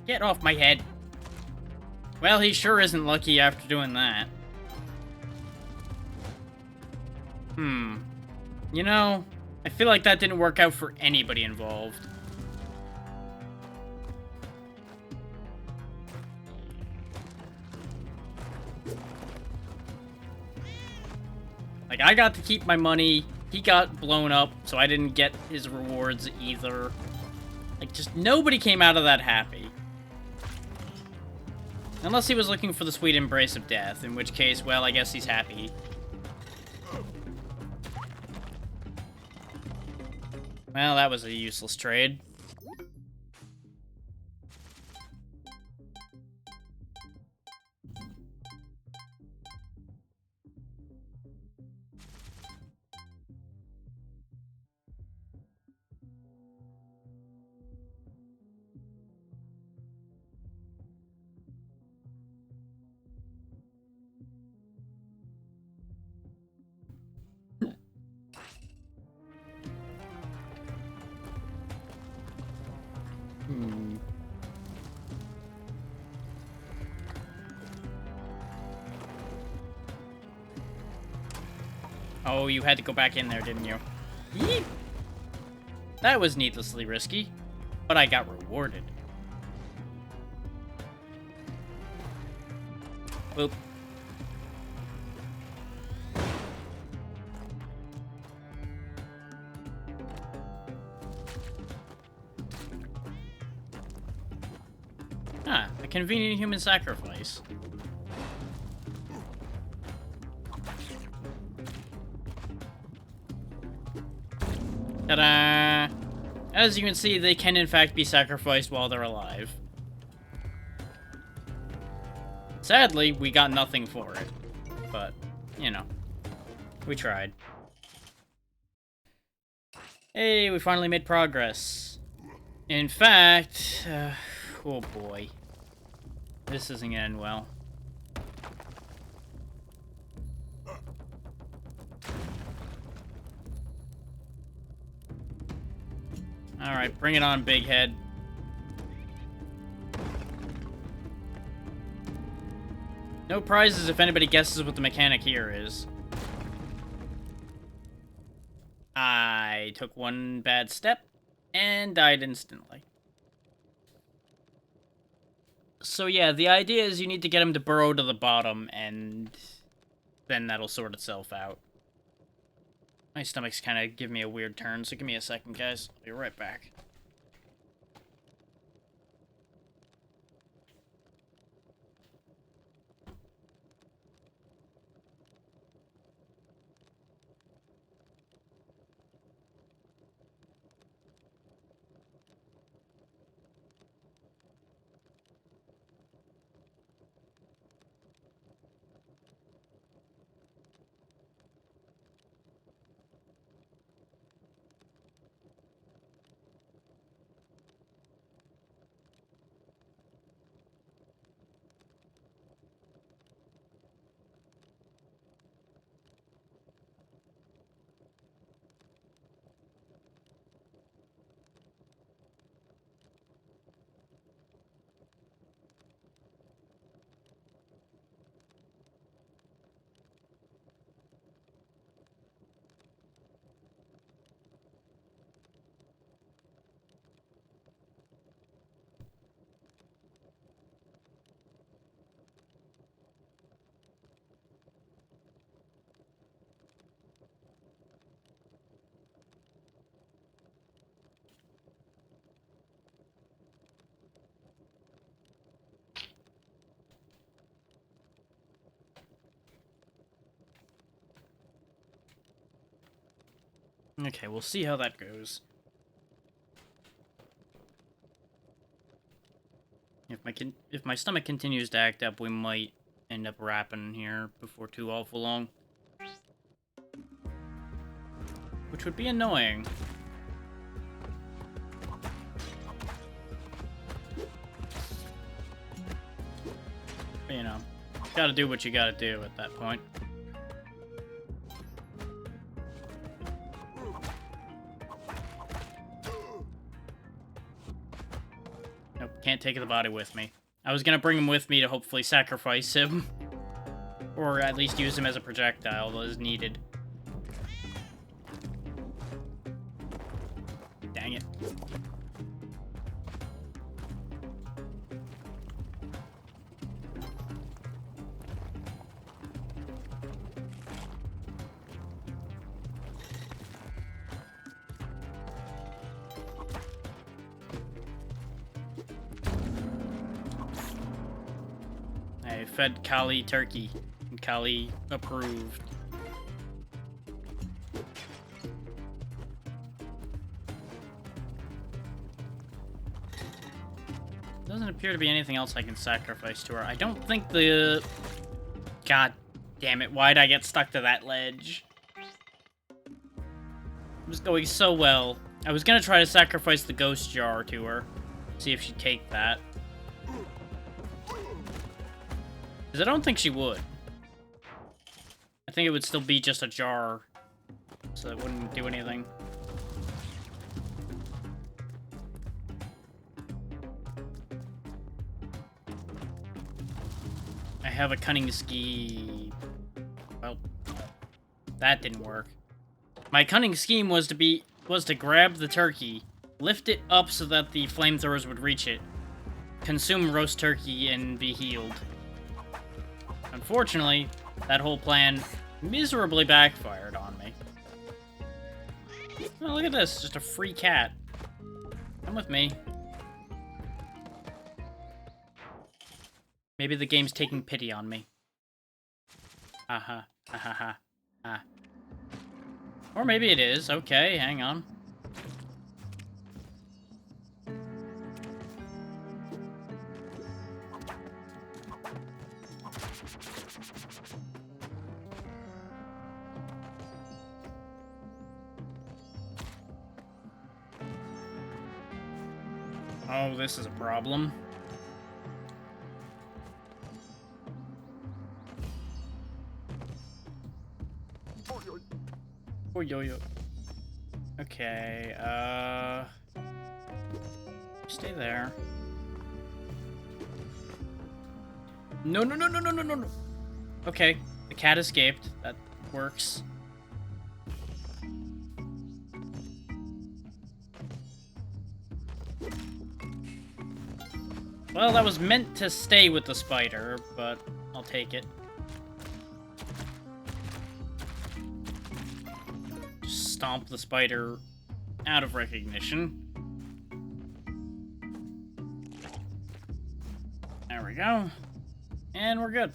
Get off my head. Well, he sure isn't lucky after doing that. You know, I feel like that didn't work out for anybody involved. Like, I got to keep my money. He got blown up, so I didn't get his rewards either. Like, just nobody came out of that happy. Unless he was looking for the sweet embrace of death, in which case, well, I guess he's happy. Well, that was a useless trade. Oh, you had to go back in there, didn't you? Yeet. That was needlessly risky, but I got rewarded. Boop. Ah, a convenient human sacrifice. Ta-da! As you can see, they can in fact be sacrificed while they're alive. Sadly, we got nothing for it. But, you know, we tried. Hey, we finally made progress. In fact, oh boy. This isn't gonna end well. Alright, bring it on, big head. No prizes if anybody guesses what the mechanic here is. I took one bad step and died instantly. So yeah, the idea is you need to get him to burrow to the bottom, and then that'll sort itself out. My stomach's kind of giving me a weird turn, so give me a second, guys. I'll be right back. Okay, we'll see how that goes. If my stomach continues to act up, we might end up wrapping here before too awful long. Which would be annoying. But, you know, gotta do what you gotta do at that point. Nope, can't take the body with me. I was gonna bring him with me to hopefully sacrifice him. Or at least use him as a projectile as needed. Dang it. I fed Kali turkey, and Kali approved. Doesn't appear to be anything else I can sacrifice to her. I don't think the... God damn it, why'd I get stuck to that ledge? It was going so well. I was gonna try to sacrifice the ghost jar to her. See if she'd take that. Because I don't think she would. I think it would still be just a jar. So it wouldn't do anything. I have a cunning ski. Well, That didn't work. My cunning scheme was to grab the turkey, lift it up so that the flamethrowers would reach it, consume roast turkey, and be healed. Unfortunately, that whole plan miserably backfired on me. Oh, look at this, just a free cat. Come with me. Maybe the game's taking pity on me. Ha ha. Or maybe it is. Okay, hang on. Oh, this is a problem. Oh, yo. Okay, stay there. No. Okay, the cat escaped. That works. Well, that was meant to stay with the spider, but I'll take it. Just stomp the spider out of recognition. There we go. And we're good.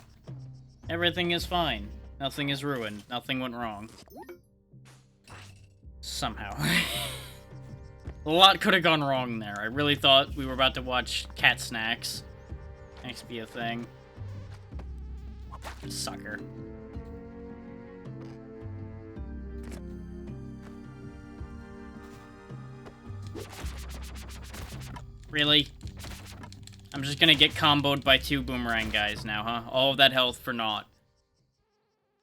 Everything is fine. Nothing is ruined. Nothing went wrong. Somehow. A lot could have gone wrong there. I really thought we were about to watch cat snacks. Next be a thing. Sucker. Really? I'm just gonna get comboed by 2 boomerang guys now, huh? All of that health for naught.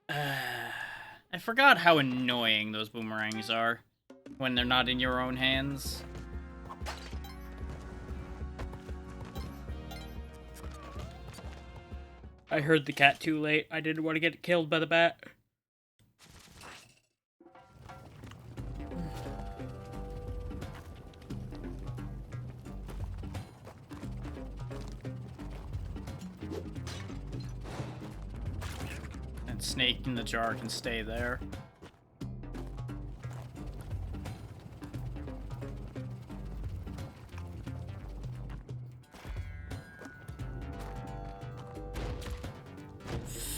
I forgot how annoying those boomerangs are when they're not in your own hands. I heard the cat too late. I didn't want to get killed by the bat. And snake in the jar can stay there.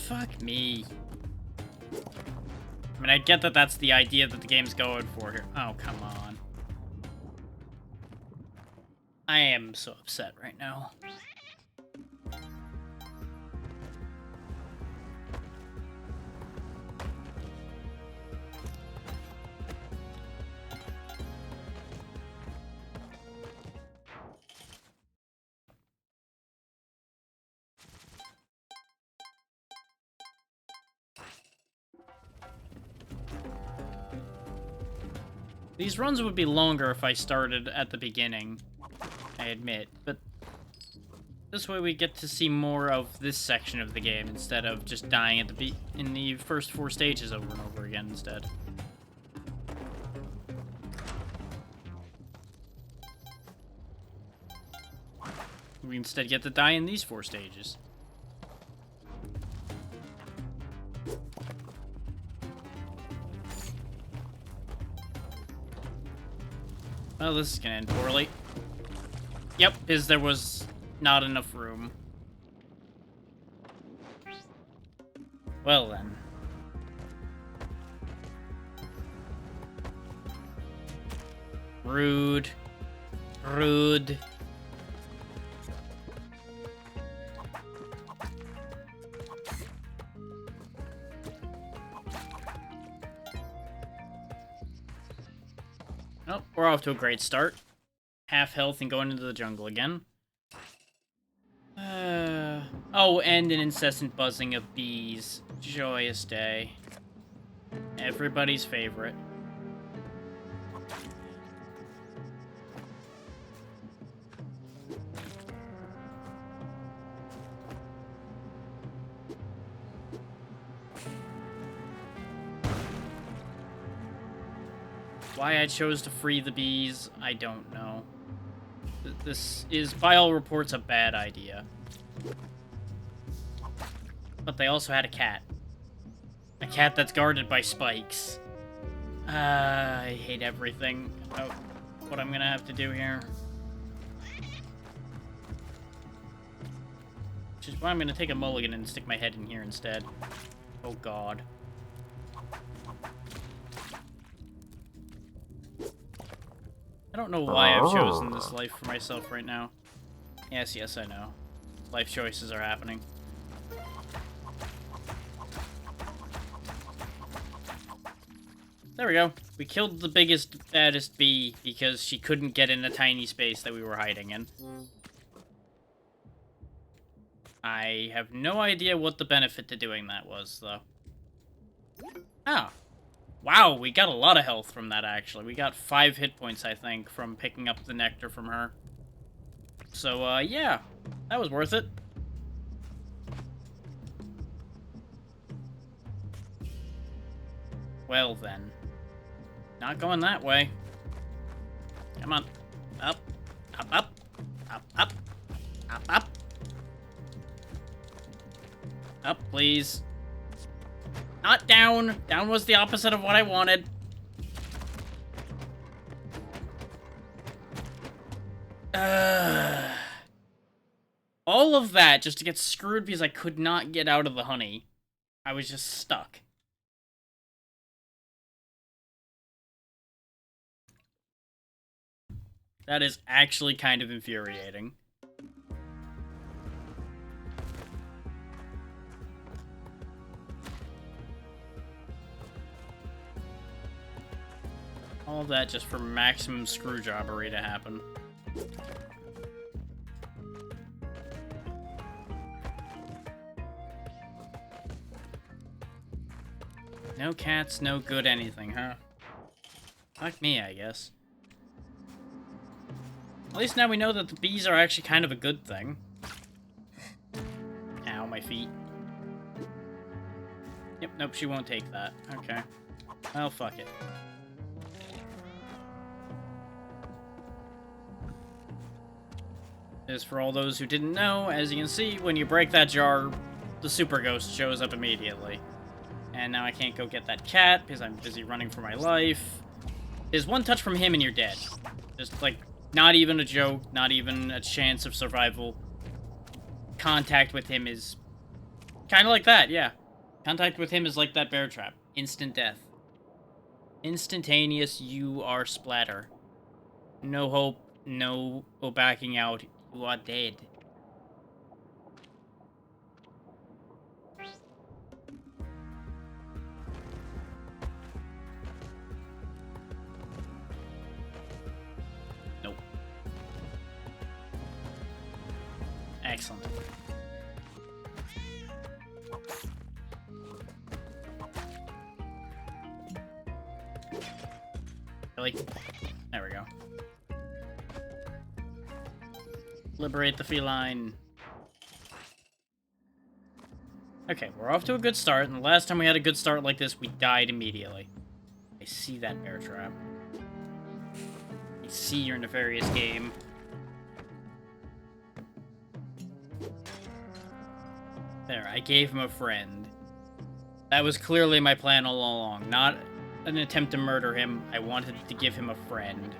Fuck me. I mean, I get that that's the idea that the game's going for here. Oh, come on. I am so upset right now. These runs would be longer if I started at the beginning, I admit, but this way we get to see more of this section of the game instead of just dying at in the first 4 stages over and over again instead. We instead get to die in these 4 stages. Well, this is gonna end poorly. Yep, because there was not enough room. Well then. Rude. Rude. Oh, we're off to a great start. Half health and going into the jungle again. Oh, and an incessant buzzing of bees. Joyous day. Everybody's favorite. Why I chose to free the bees, I don't know. This is, by all reports, a bad idea. But they also had a cat. A cat that's guarded by spikes. I hate everything. Oh, what I'm gonna have to do here. Which is why I'm gonna take a mulligan and stick my head in here instead. Oh god. I don't know why I've chosen this life for myself right now. Yes, I know. Life choices are happening. There we go. We killed the biggest, baddest bee because she couldn't get in a tiny space that we were hiding in. I have no idea what the benefit to doing that was, though. Oh. Wow, we got a lot of health from that, actually. We got 5 hit points, I think, from picking up the nectar from her. So, yeah. That was worth it. Well, then. Not going that way. Come on. Up. Up, up. Up, up. Up, up. Up, please. Not down. Down was the opposite of what I wanted. All of that just to get screwed because I could not get out of the honey. I was just stuck. That is actually kind of infuriating. All of that just for maximum screwjobbery to happen. No cats, no good anything, huh? Fuck me, I guess. At least now we know that the bees are actually kind of a good thing. Ow, my feet. Yep, nope, she won't take that. Okay. Well, fuck it. As for all those who didn't know, as you can see, when you break that jar, the super ghost shows up immediately. And now I can't go get that cat because I'm busy running for my life. There's one touch from him and you're dead. Just, like, not even a joke, not even a chance of survival. Contact with him is kind of like that, yeah. Contact with him is like that bear trap. Instant death. Instantaneous, you are splatter. No hope, no backing out. You are dead. Nope. Excellent. Really? There we go. Liberate the feline. Okay, we're off to a good start, and the last time we had a good start like this, we died immediately. I see that bear trap. I see your nefarious game. There, I gave him a friend. That was clearly my plan all along, not an attempt to murder him. I wanted to give him a friend.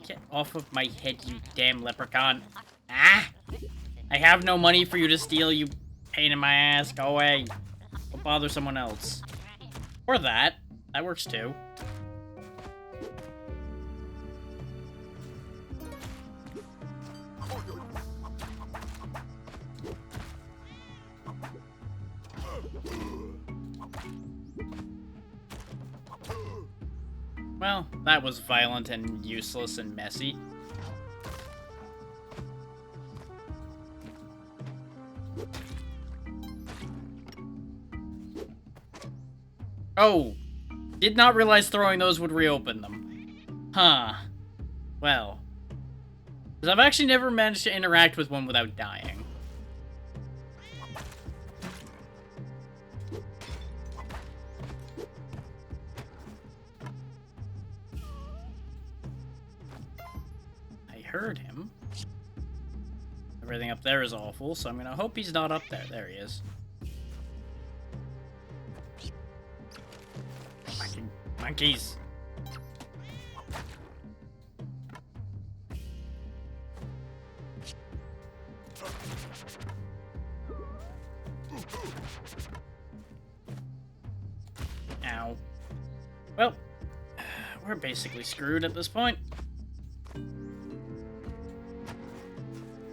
Get off of my head, you damn leprechaun. Ah! I have no money for you to steal, you pain in my ass. Go away. Go bother someone else. Or that. That works too. Well, that was violent and useless and messy. Oh, did not realize throwing those would reopen them. Huh. Well. Because I've actually never managed to interact with one without dying. heard him. Everything up there is awful, so I'm gonna hope he's not up there. There he is. Monkeys. Ow. Well, we're basically screwed at this point.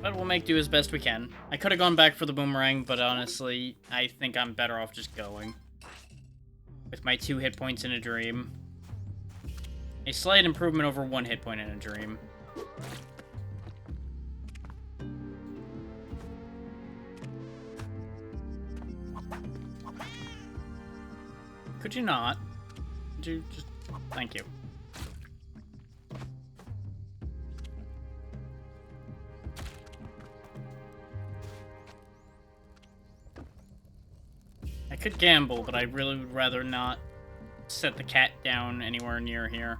But we'll make do as best we can. I could have gone back for the boomerang, but honestly, I think I'm better off just going. With my 2 hit points in a dream. A slight improvement over 1 hit point in a dream. Could you not? Could you just... Thank you. I could gamble, but I really would rather not set the cat down anywhere near here.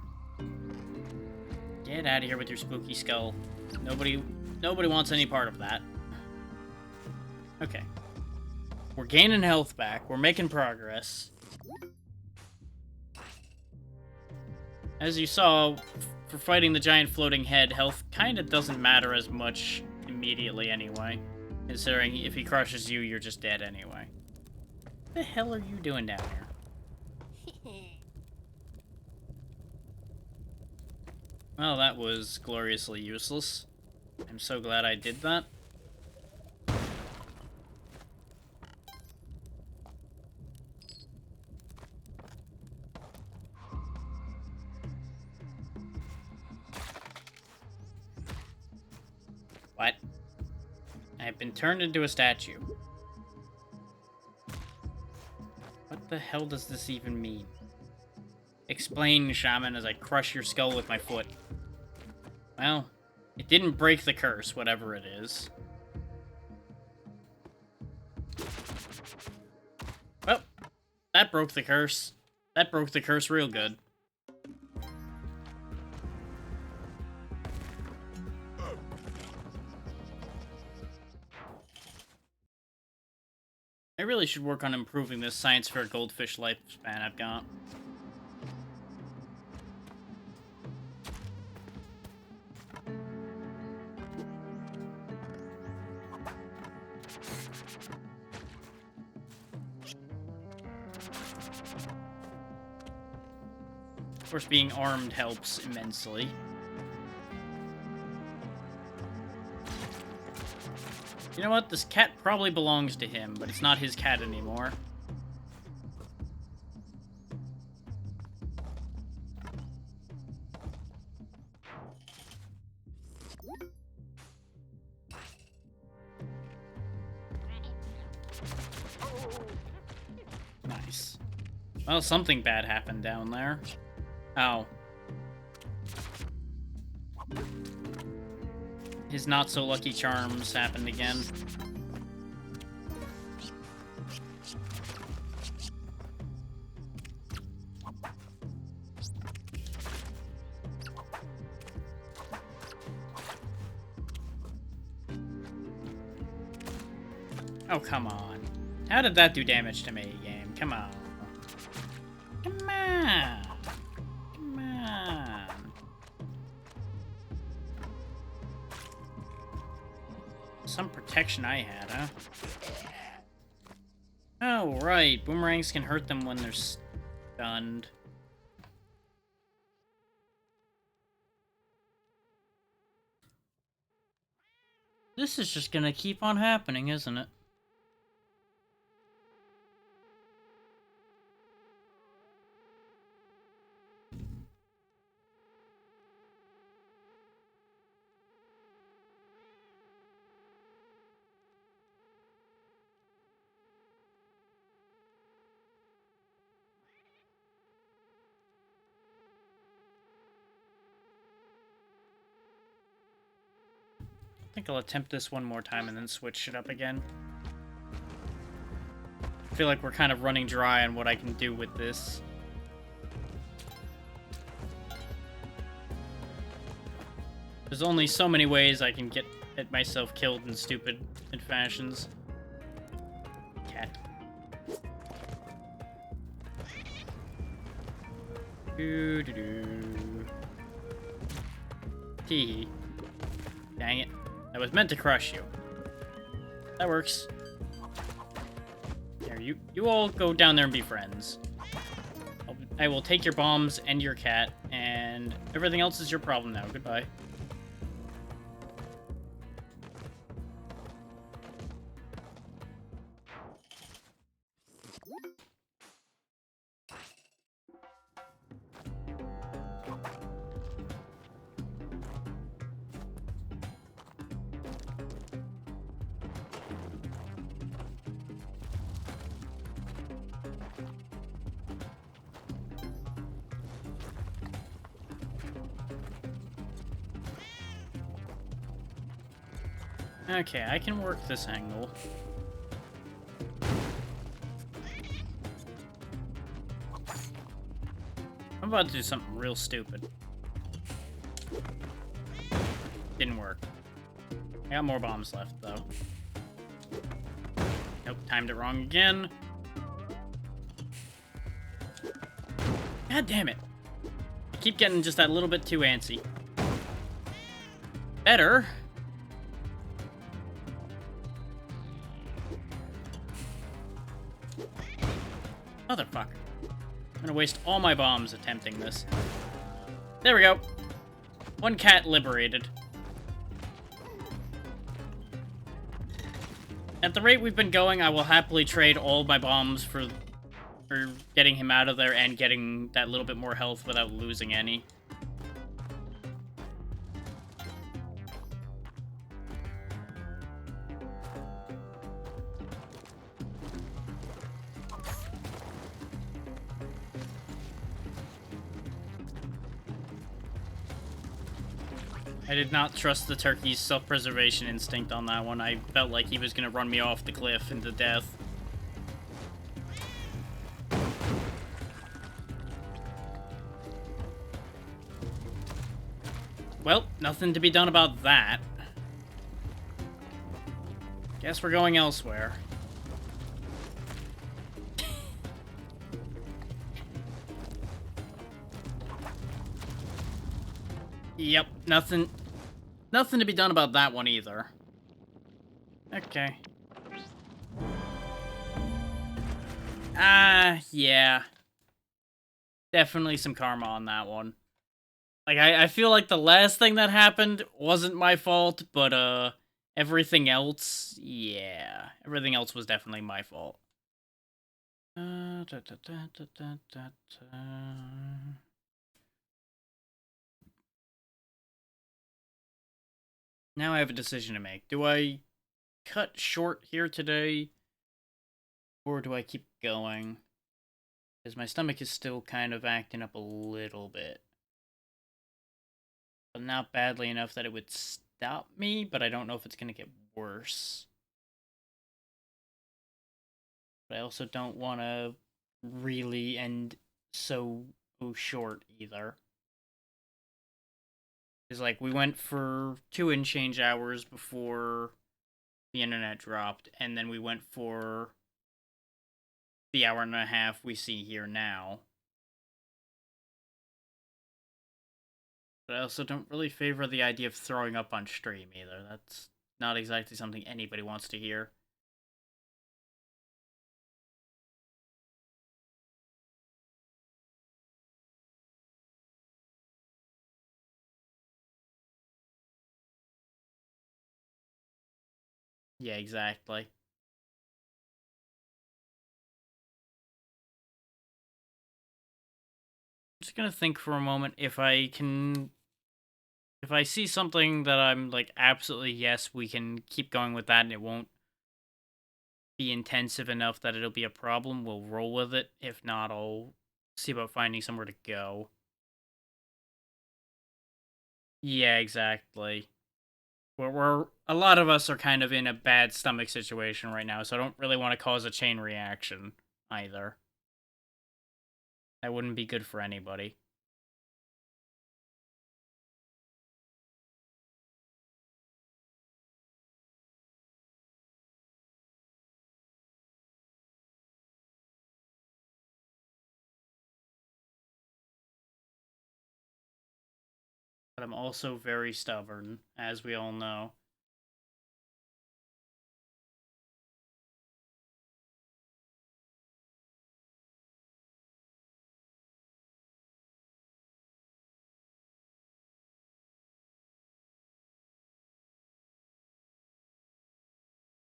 Get out of here with your spooky skull. Nobody wants any part of that. Okay. We're gaining health back. We're making progress. As you saw, for fighting the giant floating head, health kind of doesn't matter as much immediately anyway. Considering if he crushes you, you're just dead anyway. What the hell are you doing down here? Well, that was gloriously useless. I'm so glad I did that. What? I have been turned into a statue. What the hell does this even mean? Explain, Shaman, as I crush your skull with my foot. Well, it didn't break the curse, whatever it is. Well, that broke the curse. That broke the curse real good. I really should work on improving this science fair goldfish lifespan I've got. Of course, being armed helps immensely. You know what? This cat probably belongs to him, but it's not his cat anymore. Nice. Well, something bad happened down there. Oh. His not-so-lucky charms happened again. Oh, come on. How did that do damage to me, game? Come on. Come on. Come on. Some protection I had, huh? Oh, right. Boomerangs can hurt them when they're stunned. This is just gonna keep on happening, isn't it? I think I'll attempt this one more time and then switch it up again. I feel like we're kind of running dry on what I can do with this. There's only so many ways I can get myself killed in stupid fashions. Cat. Doo-doo-doo. Tee. Dang it. I was meant to crush you. That works. There, you all go down there and be friends. I will take your bombs and your cat, and everything else is your problem now. Goodbye. Okay, I can work this angle. I'm about to do something real stupid. Didn't work. I got more bombs left, though. Nope, timed it wrong again. God damn it. I keep getting just that little bit too antsy. Better. Motherfucker. I'm gonna waste all my bombs attempting this. There we go. One cat liberated. At the rate we've been going, I will happily trade all my bombs for getting him out of there and getting that little bit more health without losing any. I did not trust the turkey's self-preservation instinct on that one. I felt like he was going to run me off the cliff into death. Well, nothing to be done about that. Guess we're going elsewhere. Yep, nothing to be done about that one either. Okay. Yeah. Definitely some karma on that one. Like, I feel like the last thing that happened wasn't my fault, but, everything else, yeah. Everything else was definitely my fault. Now I have a decision to make. Do I cut short here today? Or do I keep going? Because my stomach is still kind of acting up a little bit. But not badly enough that it would stop me, but I don't know if it's going to get worse. But I also don't want to really end so short either. Because, like, we went for 2 and change hours before the internet dropped, and then we went for the hour and a half we see here now. But I also don't really favor the idea of throwing up on stream either. That's not exactly something anybody wants to hear. Yeah, exactly. I'm just gonna think for a moment if I see something that I'm like, absolutely yes, we can keep going with that and it won't be intensive enough that it'll be a problem, we'll roll with it. If not, I'll see about finding somewhere to go. Yeah, exactly. We're a lot of us are kind of in a bad stomach situation right now, so I don't really want to cause a chain reaction either. That wouldn't be good for anybody. But I'm also very stubborn, as we all know.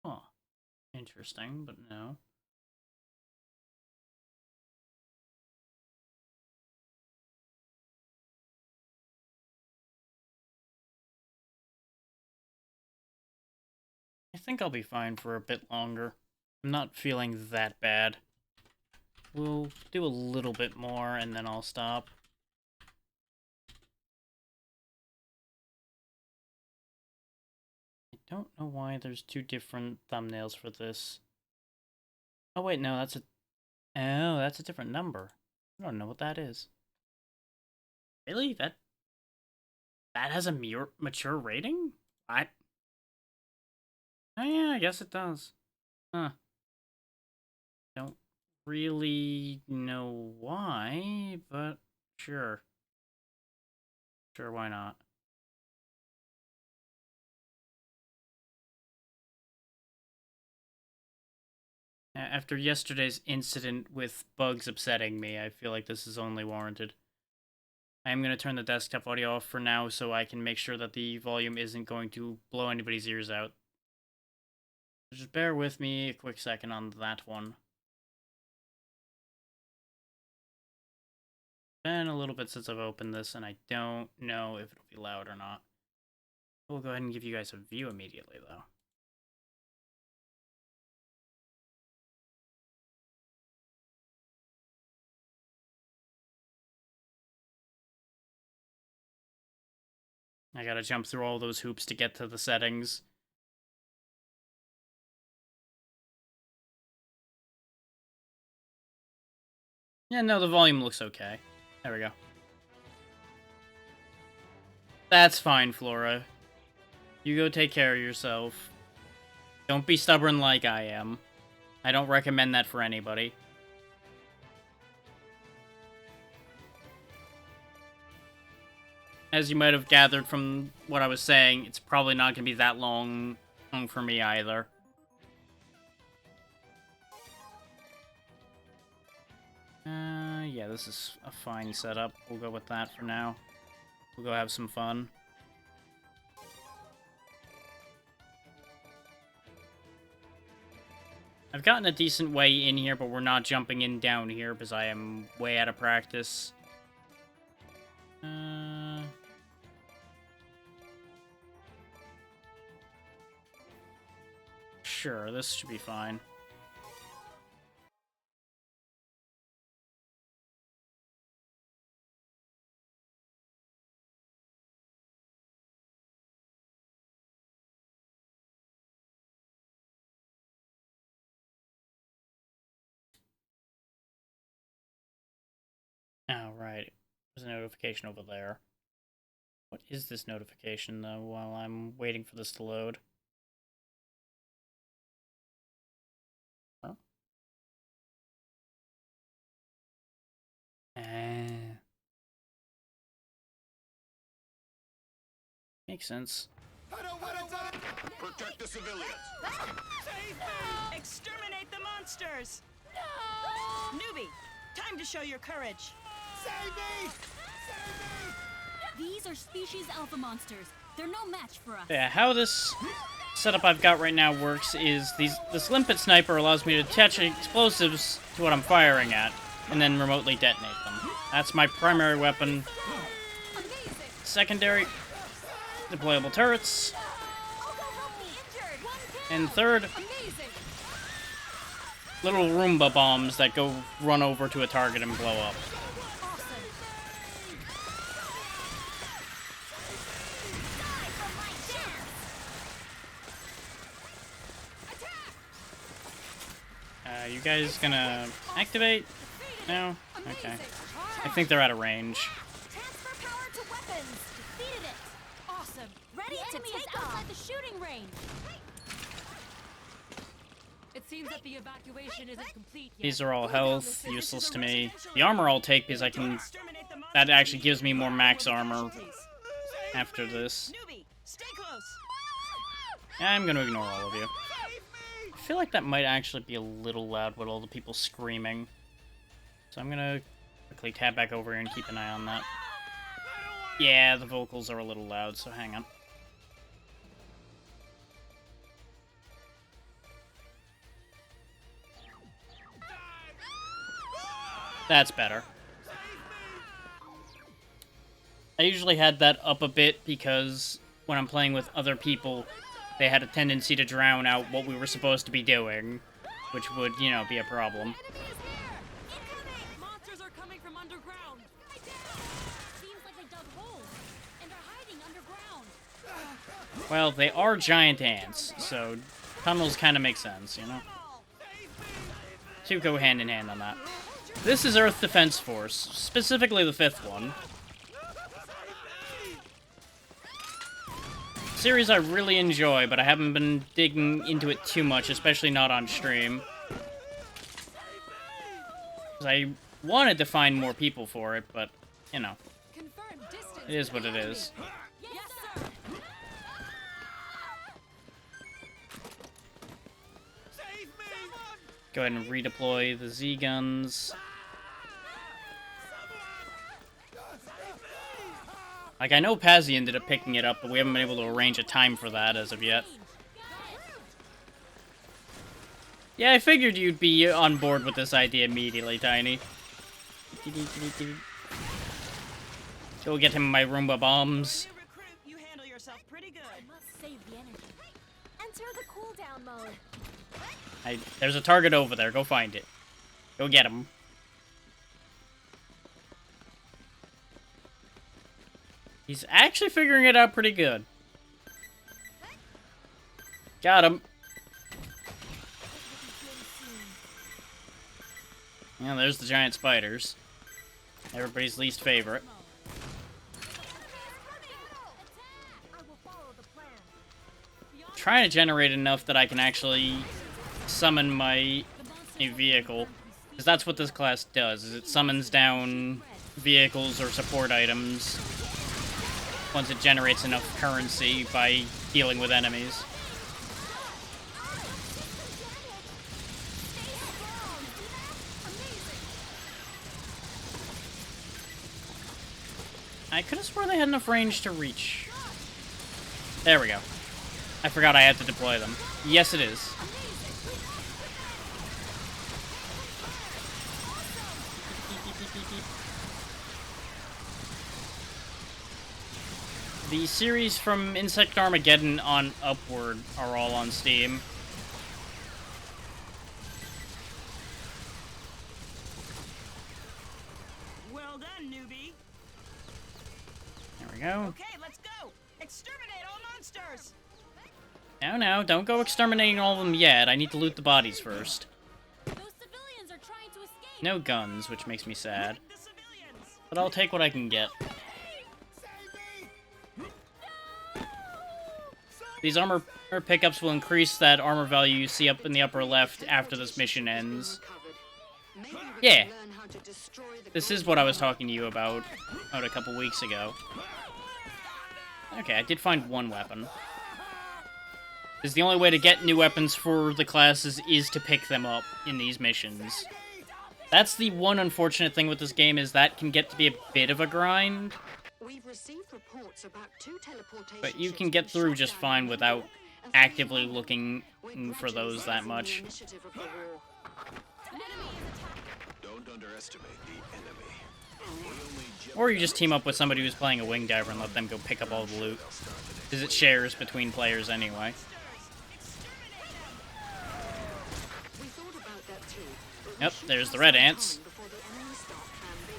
Huh. Interesting, but no. I think I'll be fine for a bit longer. I'm not feeling that bad. We'll do a little bit more, and then I'll stop. I don't know why there's two different thumbnails for this. Oh wait, no, that's a... Oh, that's a different number. I don't know what that is. Really? That has a mature rating? What? Oh yeah, I guess it does. Huh. Don't really know why, but sure. Sure, why not? After yesterday's incident with bugs upsetting me, I feel like this is only warranted. I am going to turn the desktop audio off for now so I can make sure that the volume isn't going to blow anybody's ears out. Just bear with me a quick second on that one. Been a little bit since I've opened this, and I don't know if it'll be loud or not. We'll go ahead and give you guys a view immediately, though. I gotta jump through all those hoops to get to the settings. Yeah, no, the volume looks okay. There we go. That's fine, Flora. You go take care of yourself. Don't be stubborn like I am. I don't recommend that for anybody. As you might have gathered from what I was saying, it's probably not going to be that long for me either. Yeah, this is a fine setup. We'll go with that for now. We'll go have some fun. I've gotten a decent way in here, but we're not jumping in down here because I am way out of practice. Sure, this should be fine. Oh, right. There's a notification over there. What is this notification, though, while I'm waiting for this to load? Huh? Makes sense. Protect the civilians. Save me! Exterminate the monsters! No! Newbie, time to show your courage. Save me! Save me! These are species alpha monsters. They're no match for us. Yeah, how this setup I've got right now works is this limpet sniper allows me to attach explosives to what I'm firing at, and then remotely detonate them. That's my primary weapon. Secondary, deployable turrets. And third, little Roomba bombs that go run over to a target and blow up. You guys gonna activate? No? Okay. I think they're out of range. Transfer power to weapons. Defeated it. Awesome. Ready to take outside the shooting range. It seems that the evacuation isn't complete yet. These are all health, useless to me. The armor I'll take because I can... That actually gives me more max armor. after this. Newbie, stay close. I'm gonna ignore all of you. I feel like that might actually be a little loud with all the people screaming. So I'm gonna quickly tab back over here and keep an eye on that. Yeah, the vocals are a little loud, so hang on. That's better. I usually had that up a bit because when I'm playing with other people, they had a tendency to drown out what we were supposed to be doing, which would, you know, be a problem. Monsters are coming from underground. Seems like they dug holes and are hiding underground. Well, they are giant ants, so tunnels kind of make sense, you know? Two go hand in hand on that. This is Earth Defense Force, specifically the 5th one. Series I really enjoy, but I haven't been digging into it too much, especially not on stream. Because I wanted to find more people for it, but, you know, it is what it is. Yes, sir. Go ahead and redeploy the Z-guns. Like, I know Pazzy ended up picking it up, but we haven't been able to arrange a time for that as of yet. Yeah, I figured you'd be on board with this idea immediately, Tiny. Go get him my Roomba bombs. New recruit, you handle yourself pretty good. I must save the energy. Enter the cooldown mode. There's a target over there. Go find it. Go get him. He's actually figuring it out pretty good. Got him. Yeah, there's the giant spiders. Everybody's least favorite. I will follow the plan. Trying to generate enough that I can actually summon my vehicle. Because that's what this class does, is it summons down vehicles or support items once it generates enough currency by dealing with enemies. I could have sworn they had enough range to reach. There we go. I forgot I had to deploy them. Yes, it is. The series from Insect Armageddon on upward are all on Steam. Well done, newbie. There we go. Okay, let's go. Exterminate all monsters. No, don't go exterminating all of them yet. I need to loot the bodies first. Those civilians are trying to escape. No guns, which makes me sad. The civilians. But I'll take what I can get. These armor pickups will increase that armor value you see up in the upper left after this mission ends. Yeah. This is what I was talking to you about a couple weeks ago. Okay, I did find one weapon. Because the only way to get new weapons for the classes is to pick them up in these missions. That's the one unfortunate thing with this game, is that can get to be a bit of a grind. We've received reports about 2 teleportation But you can ships get being through shot just down fine in without Europe, and actively thankfully, looking we're for those that gradually much. raising the initiative of the war. Don't underestimate the enemy. Or you just team up with somebody who's playing a wing diver and let them go pick up all the loot. Because it shares between players anyway. We thought about that too, but we Yep, should there's have the red some ants. time before the enemy start plan B.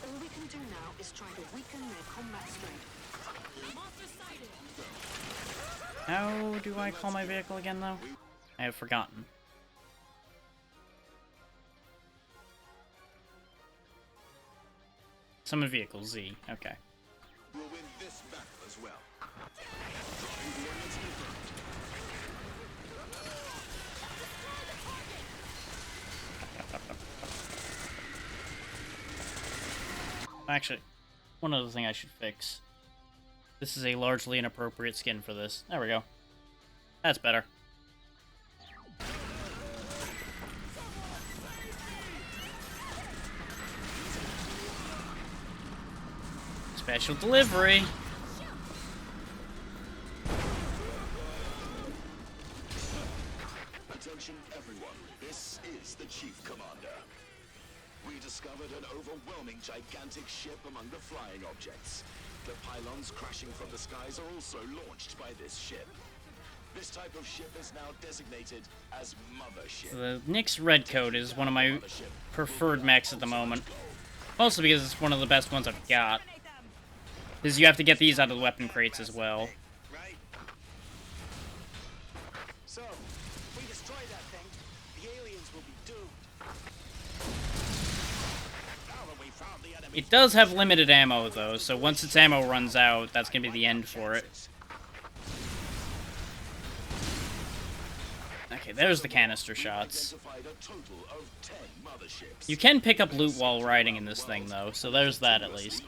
All we can do now is try to weaken their combat strength. Monster sighted. How do I call my vehicle again, though? I have forgotten. Summon vehicle, Z. Okay. We'll win this battle as well. Drawing coordinates confirmed. Actually, one other thing I should fix. This is a largely inappropriate skin for this. There we go. That's better. Special delivery. Attention everyone, this is the Chief Commander. We discovered an overwhelming gigantic ship among the flying objects. The pylons crashing from the skies are also launched by this ship. This type of ship is now designated as Mothership. The Nyx Redcoat is one of my preferred mechs at the moment. Mostly because it's one of the best ones I've got. Because you have to get these out of the weapon crates as well. Right? So, if we destroy that thing, the aliens will be doomed. Now that we found the enemy. It does have limited ammo, though, so once its ammo runs out, that's going to be the end for it. Okay, there's the canister shots. You can pick up loot while riding in this thing, though, so there's that at least.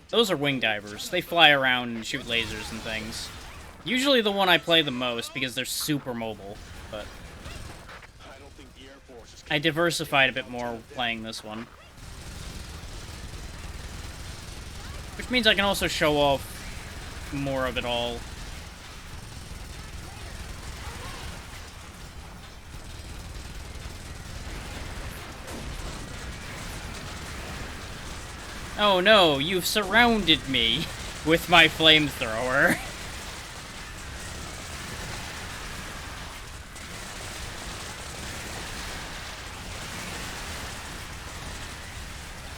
Those are wing divers. They fly around and shoot lasers and things. Usually the one I play the most because they're super mobile, but I diversified a bit more playing this one. Which means I can also show off more of it all. Oh no, you've surrounded me with my flamethrower.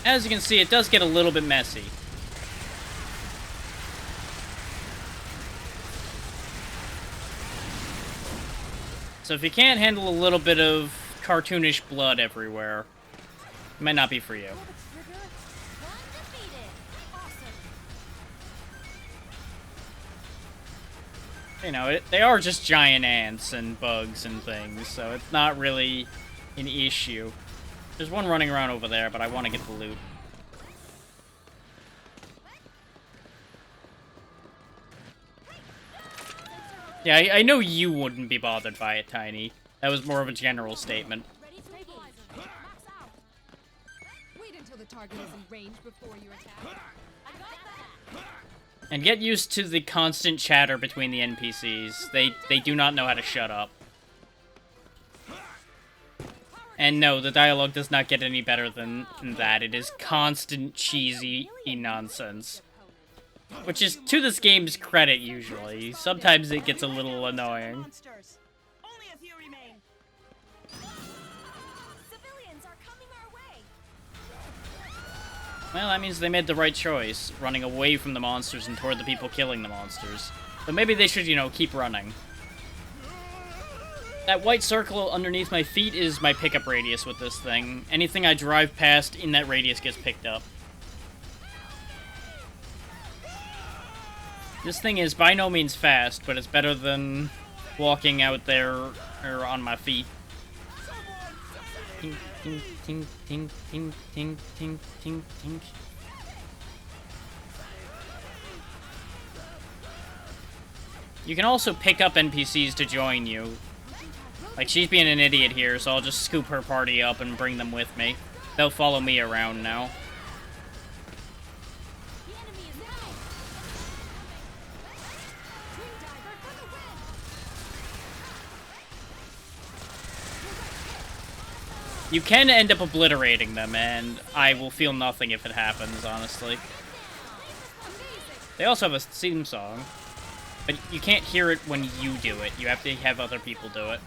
As you can see, it does get a little bit messy. So if you can't handle a little bit of cartoonish blood everywhere, it might not be for you. You know, they are just giant ants and bugs and things, so it's not really an issue. There's one running around over there, but I want to get the loot. Yeah, I know you wouldn't be bothered by it, Tiny. That was more of a general statement. Wait until the target is in range before you attack. And get used to the constant chatter between the NPCs. They do not know how to shut up. And no, the dialogue does not get any better than that. It is constant cheesy nonsense. Which is to this game's credit, usually. Sometimes it gets a little annoying. Only a few remain. Civilians are coming our way. Well, that means they made the right choice, running away from the monsters and toward the people killing the monsters. But maybe they should, you know, keep running. That white circle underneath my feet is my pickup radius with this thing. Anything I drive past in that radius gets picked up. This thing is by no means fast, but it's better than walking out there or on my feet. Tink, tink, tink, tink, tink, tink, tink, tink, tink. You can also pick up NPCs to join you. Like, she's being an idiot here, so I'll just scoop her party up and bring them with me. They'll follow me around now. You can end up obliterating them, and I will feel nothing if it happens, honestly. They also have a theme song, but you can't hear it when you do it. You have to have other people do it.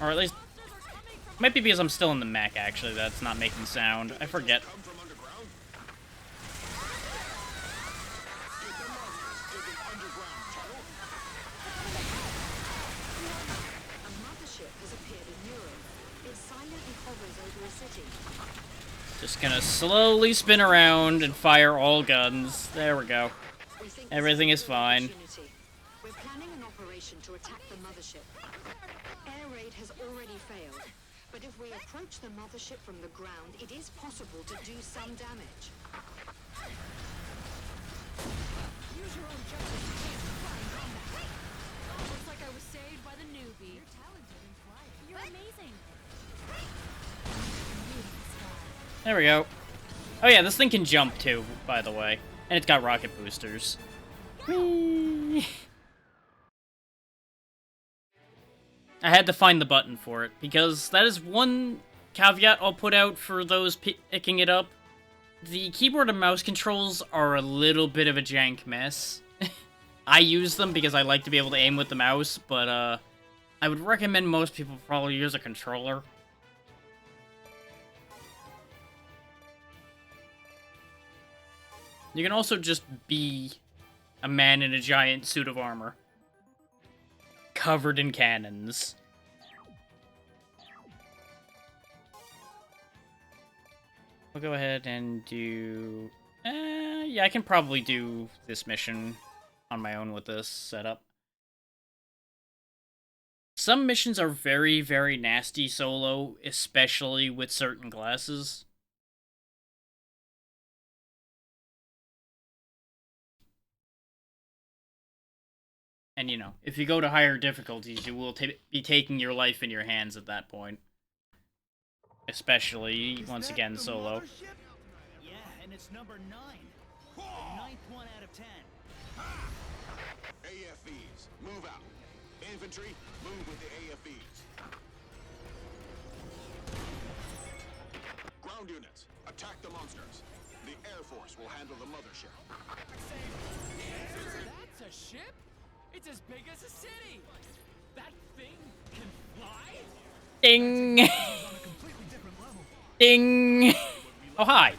Or at least... It might be because I'm still in the mech, actually, that's not making sound. I forget. Just gonna slowly spin around and fire all guns. There we go. Everything is fine. We're planning an operation to attack the mothership. Air raid has already failed, but if we approach the mothership from the ground, it is possible to do some damage. Choose your own justice and take the flying combat. Looks like I was saved by the newbie. You're talented and quiet. You're amazing. There we go. Oh yeah, this thing can jump too, by the way. And it's got rocket boosters. Whee! I had to find the button for it, because that is one caveat I'll put out for those picking it up. The keyboard and mouse controls are a little bit of a jank mess. I use them because I like to be able to aim with the mouse, but I would recommend most people probably use a controller. You can also just be a man in a giant suit of armor, covered in cannons. We'll go ahead and do... yeah, I can probably do this mission on my own with this setup. Some missions are very, very nasty solo, especially with certain classes. And, you know, if you go to higher difficulties, you will be taking your life in your hands at that point. Especially, once again, solo. Yeah, and it's number 9. The 9th one out of 10. AFEs, move out. Infantry, move with the AFEs. Ground units, attack the monsters. The Air Force will handle the mothership. That's a ship? It's as big as a city. That thing can fly? Ding! Ding! Oh, hi.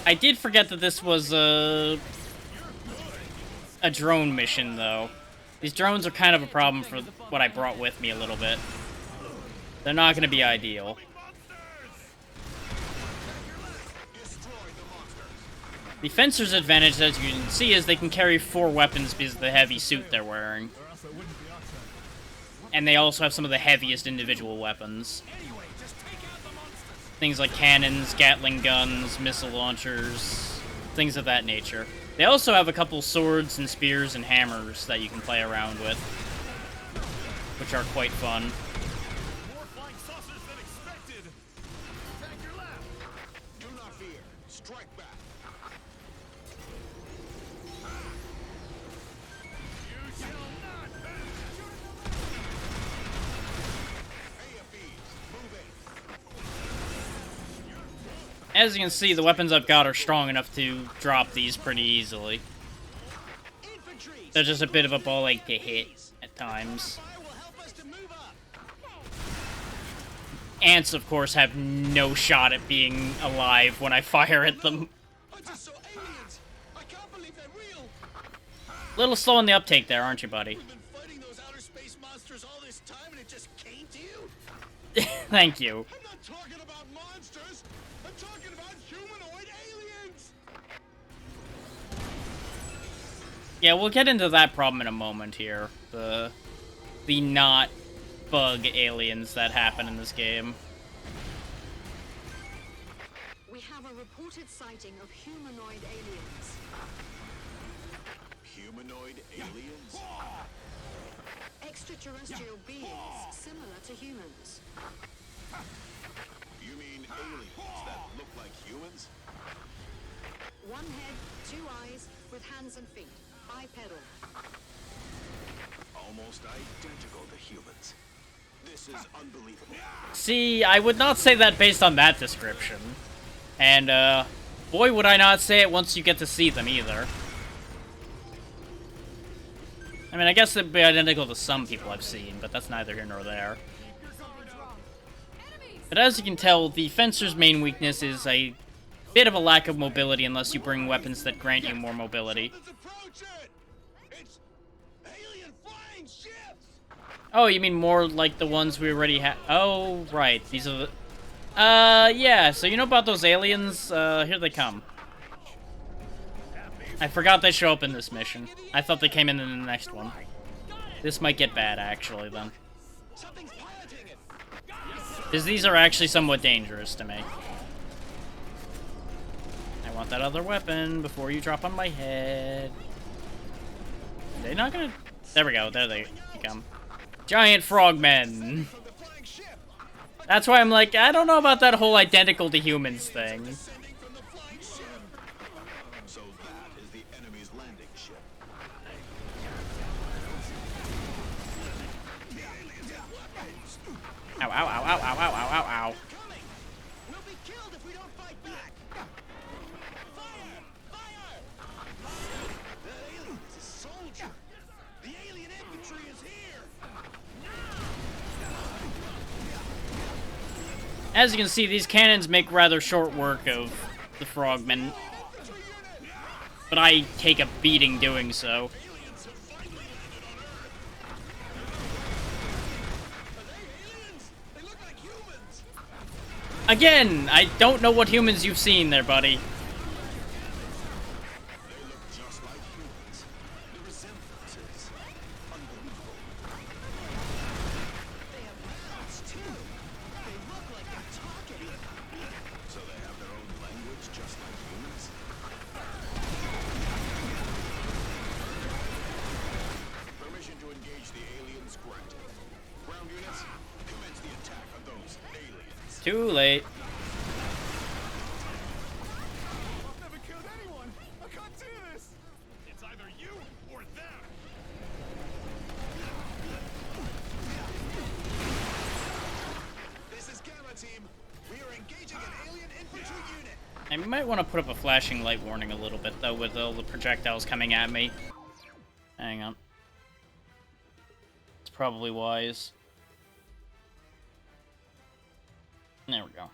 I did forget that this was a drone mission, though. These drones are kind of a problem for what I brought with me a little bit. They're not going to be ideal. The Fencer's advantage, as you can see, is they can carry 4 weapons because of the heavy suit they're wearing. And they also have some of the heaviest individual weapons. Things like cannons, Gatling guns, missile launchers, things of that nature. They also have a couple swords and spears and hammers that you can play around with, which are quite fun. More flying saucers than expected. Attack your left. Do not fear. Strike back. You shall not pass. AFEs, move in. As you can see, the weapons I've got are strong enough to drop these pretty easily. They're just a bit of a ball ache to hit at times. Ants, of course, have no shot at being alive when I fire at them. I just saw aliens. I can't believe they're real. Little slow on the uptake there, aren't you, buddy? We've been fighting those outer space monsters all this time and it just came to you? Thank you. I'm not talking about monsters. I'm talking about humanoid aliens. Yeah, we'll get into that problem in a moment here. The not bug aliens that happen in this game. We have a reported sighting of humanoid aliens. Humanoid aliens? Extraterrestrial beings similar to humans. You mean aliens that look like humans? One head, 2 eyes, with hands and feet. Bipedal. Almost identical to humans. This is unbelievable. See, I would not say that based on that description. And, boy would I not say it once you get to see them either. I mean, I guess they'd be identical to some people I've seen, but that's neither here nor there. But as you can tell, the Fencer's main weakness is a bit of a lack of mobility unless you bring weapons that grant you more mobility. Let's approach it! It's alien flying ships! Oh, you mean more like the ones we already have? Oh, right. These are the... yeah, so you know about those aliens? Here they come. I forgot they show up in this mission. I thought they came in the next one. This might get bad, actually, then. Something's piloting it! Because these are actually somewhat dangerous to me. Now, want that other weapon before you drop on my head. They're not gonna... There we go. There they come. Giant frogmen. That's why I'm like, I don't know about that whole identical to humans thing. So that is the enemy's landing ship. Ow, ow, ow, ow, ow, ow, ow, ow, ow. We'll be killed if we don't fight back. Fire! Fire! That alien is a soldier. The alien infantry is here. As you can see, these cannons make rather short work of the frogmen. But I take a beating doing so. Again, I don't know what humans you've seen there, buddy. They look just like humans. The resemblance is unbelievable. They have mouths too. They look like they're talking. So they have their own language, just like humans. Permission to engage the aliens granted. Ground units, commence the attack on those aliens. Too late. I've never killed anyone. I can't do this. It's either you or them. This is Gamma Team. We are engaging an alien infantry unit. I might want to put up a flashing light warning a little bit, though, with all the projectiles coming at me. Hang on. It's probably wise. There we go.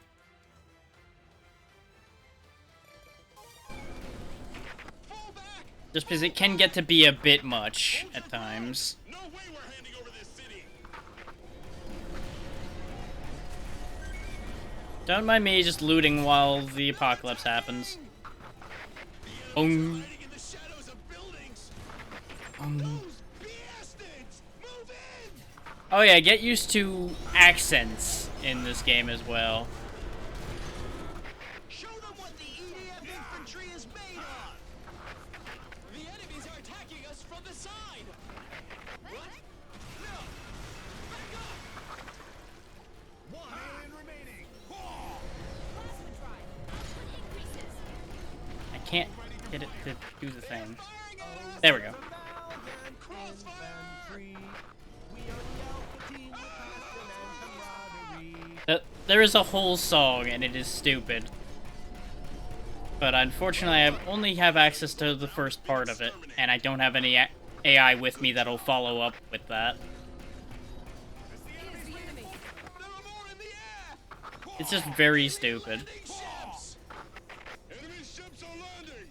Fall back! Just because it can get to be a bit much at times. No way we're handing over this city. Don't mind me just looting while the apocalypse happens. Hiding in the shadows of buildings. Those bastards! Move in! Oh yeah, get used to accents in this game as well. Show them what the EDF infantry is made of. The enemies are attacking us from the side. What? No! Back up! One alien remaining. Plasma drive. Output increases. I can't get it to do the thing. There we go. There is a whole song, and it is stupid. But unfortunately, I only have access to the first part of it, and I don't have any AI with me that'll follow up with that. Here's the enemy. There are more in the air! It's just very stupid. Ships! Enemy ships are landing!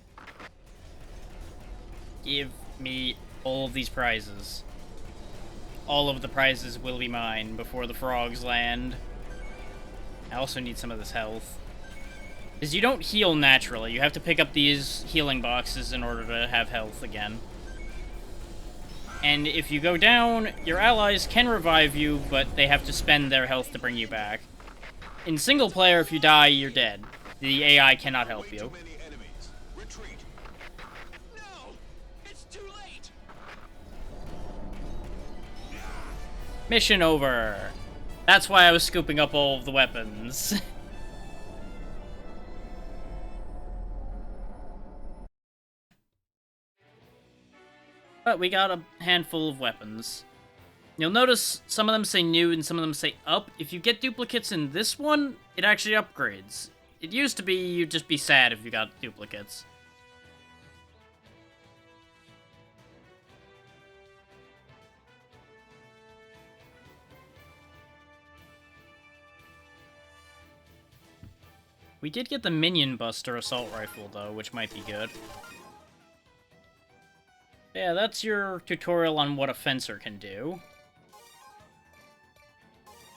Give me all of these prizes. All of the prizes will be mine before the frogs land. I also need some of this health. Because you don't heal naturally. You have to pick up these healing boxes in order to have health again. And if you go down, your allies can revive you, but they have to spend their health to bring you back. In single player, if you die, you're dead. The AI cannot help you. Too many enemies. Retreat. No! It's too late! Mission over. That's why I was scooping up all of the weapons. But we got a handful of weapons. You'll notice some of them say new and some of them say up. If you get duplicates in this one, it actually upgrades. It used to be you'd just be sad if you got duplicates. We did get the Minion Buster Assault Rifle, though, which might be good. Yeah, that's your tutorial on what a fencer can do.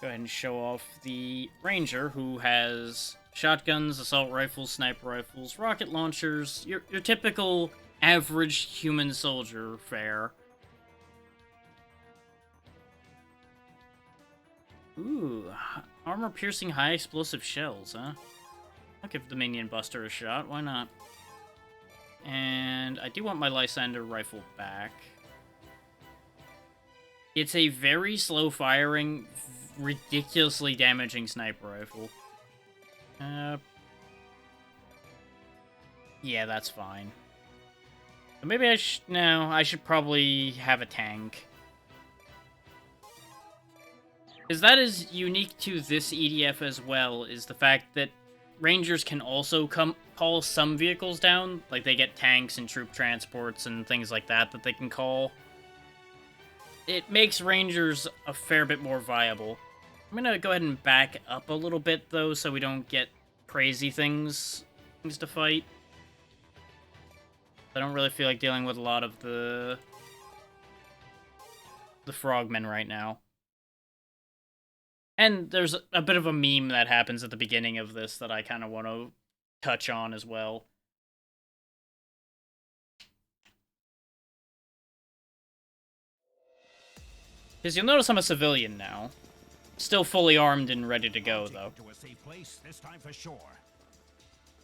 Go ahead and show off the Ranger, who has shotguns, assault rifles, sniper rifles, rocket launchers, your typical average human soldier fare. Ooh, armor-piercing high-explosive shells, huh? give the Minion Buster a shot. Why not? And I do want my Lysander rifle back. It's a very slow-firing, ridiculously damaging sniper rifle. Yeah, that's fine. But maybe I should probably have a tank. Because that is unique to this EDF as well, is the fact that Rangers can also call some vehicles down. Like, they get tanks and troop transports and things like that they can call. It makes Rangers a fair bit more viable. I'm gonna go ahead and back up a little bit, though, so we don't get crazy things to fight. I don't really feel like dealing with a lot of the frogmen right now. And there's a bit of a meme that happens at the beginning of this that I kind of want to touch on as well. Because you'll notice I'm a civilian now. Still fully armed and ready to go, though. To a safe place, this time for sure.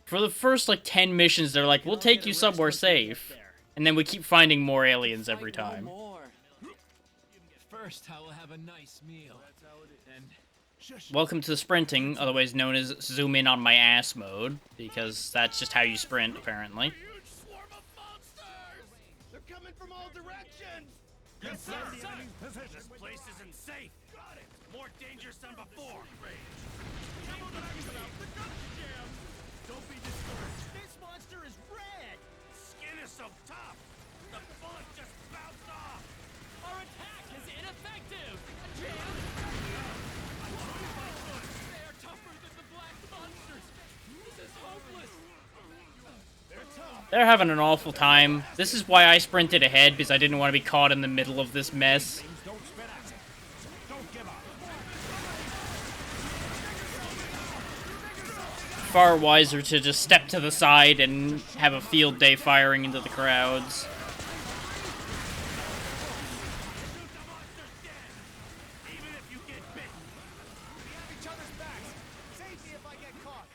For the first, like, 10 missions, they're like, we'll take you somewhere safe. And then we keep finding more aliens every time. First, I will have a nice meal. And Welcome to sprinting, otherwise known as zoom in on my ass mode, because that's just how you sprint, apparently. They're coming from all directions! yes, sir. This place isn't safe. Got it. More dangerous than before. Don't be discouraged. This monster is red. Skin is so tough. The bullet just bounced off. Our attack is ineffective. Jam. They are tougher than the black monsters. This is hopeless. They're tough. They're having an awful time. This is why I sprinted ahead, because I didn't want to be caught in the middle of this mess. Don't spit at it. Don't give up. Far wiser to just step to the side and have a field day firing into the crowds. Even if you get bit. We have each other's backs. Save me if I get caught.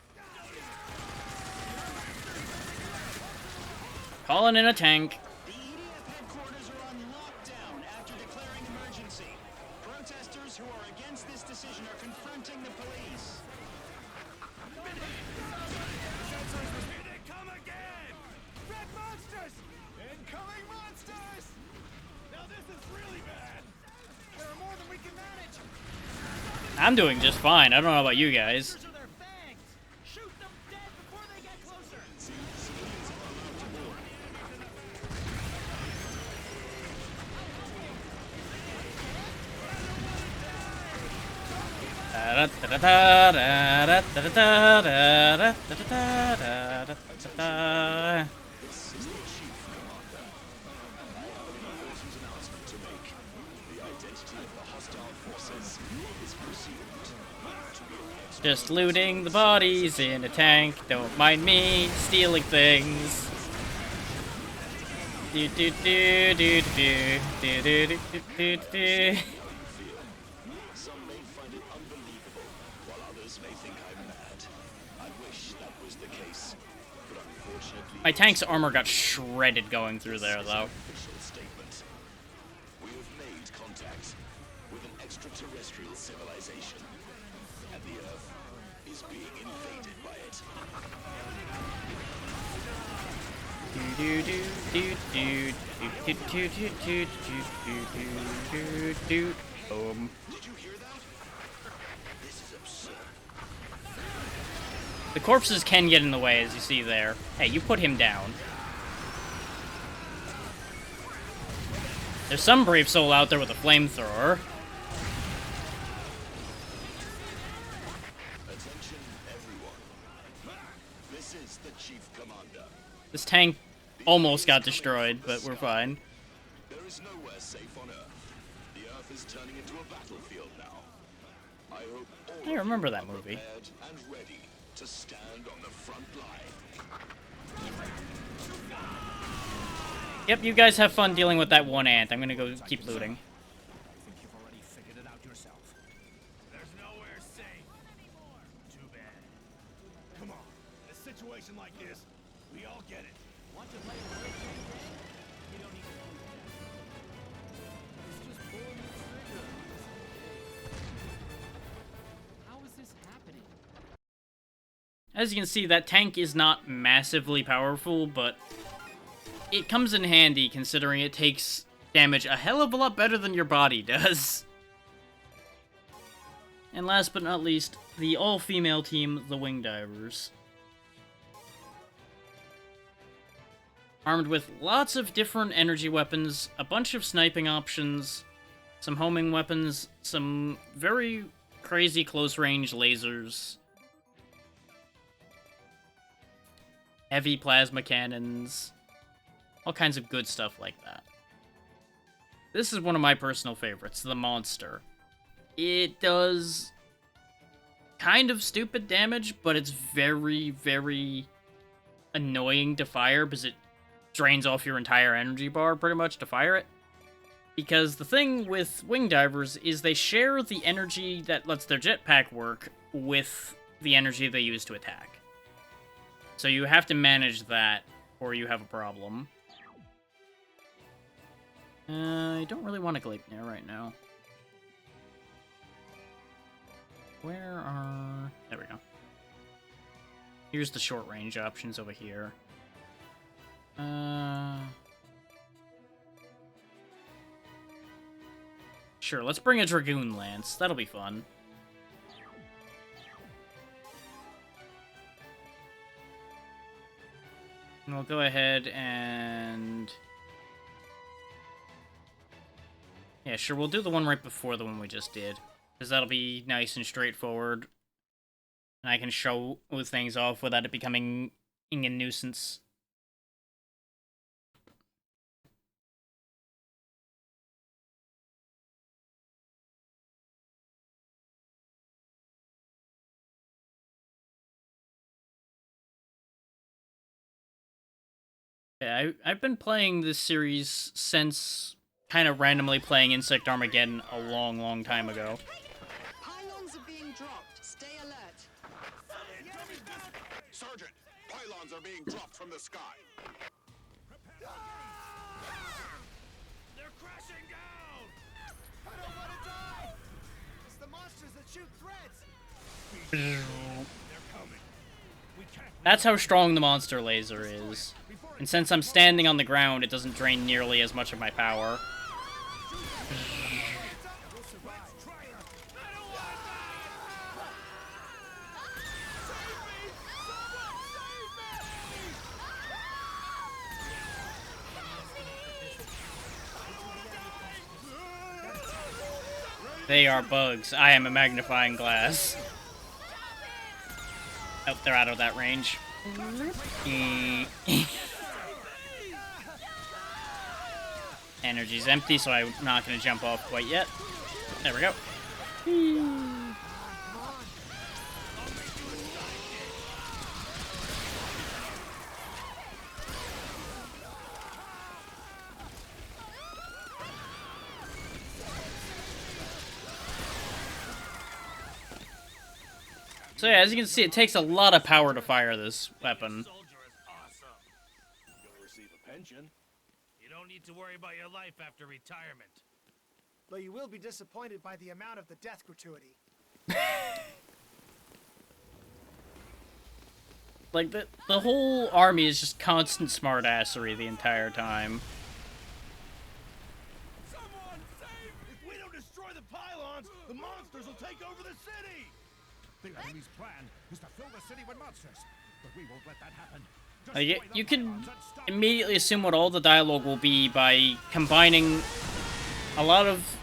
Calling in a tank. The EDF headquarters are on lockdown after declaring emergency. Protesters who are against this decision are confronting the police. Here they come again! Red monsters! Incoming monsters! Now this is really bad. There are more than we can manage. I'm doing just fine. I don't know about you guys. Those are their fangs. Shoot them dead before they get closer. This is the chief commander. I have an important announcement to make. The identity of the hostile forces is presumed to be an expert. Just looting the bodies in a tank. Don't mind me stealing things. Do do do do do do do do do do. Some may find it unbelievable, while others may think I'm mad. I wish that was the case, but unfortunately, My tank's armor got shredded going through there, though. official statement. We have made contact with an extraterrestrial civilization, and the Earth is being invaded by it. Do do do do do do do do do do do. Boom. Did you hear that? This is absurd. The corpses can get in the way, as you see there. Hey, you put him down. There's some brave soul out there with a flamethrower. Attention, everyone. This is the chief commander. This tank almost got destroyed, but we're fine. There is nowhere safe on Earth. The Earth is turning into a battlefield now. I hope all I remember of you that are movie. prepared and ready to stand on the front line. Yep, you guys have fun dealing with that one ant. I'm gonna go keep looting. I think you've already figured it out yourself. There's nowhere safe. Too bad. Come on, situation like this. We all get it. Want to play a word game? You don't need to do that. It's just pulling the trigger. How is this happening? As you can see, that tank is not massively powerful, but it comes in handy considering it takes damage a hell of a lot better than your body does. And last but not least, the all-female team, the Wing Divers. Armed with lots of different energy weapons, a bunch of sniping options, some homing weapons, some very crazy close-range lasers, heavy plasma cannons, all kinds of good stuff like that. This is one of my personal favorites, the Monster. It does kind of stupid damage, but it's very, very annoying to fire because it drains off your entire energy bar pretty much to fire it. Because the thing with Wing Divers is they share the energy that lets their jetpack work with the energy they use to attack. So you have to manage that, or you have a problem. I don't really want to Gleipnir right now. Where are... There we go. Here's the short-range options over here. Sure, let's bring a Dragoon Lance. That'll be fun. And we'll go ahead and... Yeah, sure, we'll do the one right before the one we just did. Because that'll be nice and straightforward. And I can show things off without it becoming a nuisance. Yeah, I've been playing this series since kind of randomly playing Insect Armageddon a long, long time ago. Pylons are being dropped. Stay alert. Sergeant, pylons are being dropped from the sky. They're crashing down! I don't want to die! It's the monsters that shoot threads! They're coming. We can't. That's how strong the monster laser is. And since I'm standing on the ground, it doesn't drain nearly as much of my power. They are bugs. I am a magnifying glass. Oh, they're out of that range. Energy's empty, so I'm not going to jump off quite yet. There we go. So yeah, as you can see, it takes a lot of power to fire this weapon. Soldier is awesome. You'll receive a pension. You don't need to worry about your life after retirement. Though you will be disappointed by the amount of the death gratuity. Like, the whole army is just constant smartassery the entire time. Someone save! If we don't destroy the pylons, the monsters will take over the city! The enemy's plan is to fill the city with monsters, but we won't let that happen. Like, you can immediately assume what all the dialogue will be by combining a lot of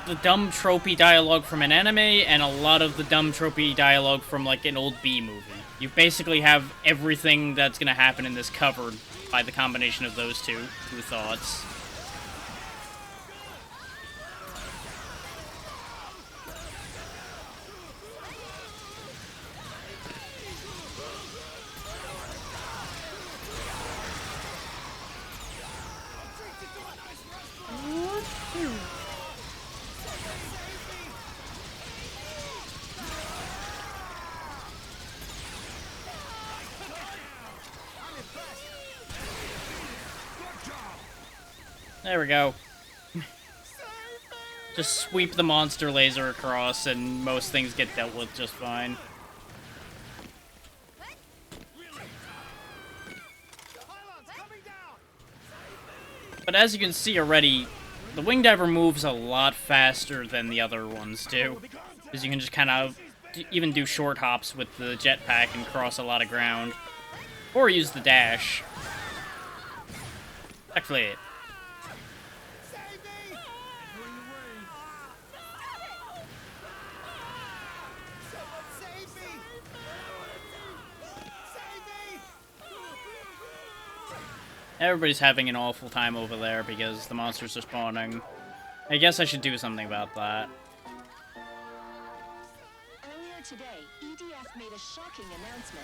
the dumb tropey dialogue from an anime and a lot of the dumb tropey dialogue from, like, an old B movie. You basically have everything that's gonna happen in this covered by the combination of those two thoughts. There we go. Just sweep the monster laser across and most things get dealt with just fine. But as you can see already, the wing diver moves a lot faster than the other ones do. Because you can just kind of even do short hops with the jetpack and cross a lot of ground. Or use the dash. Backflip. Everybody's having an awful time over there because the monsters are spawning. I guess I should do something about that. Earlier today, EDF made a shocking announcement.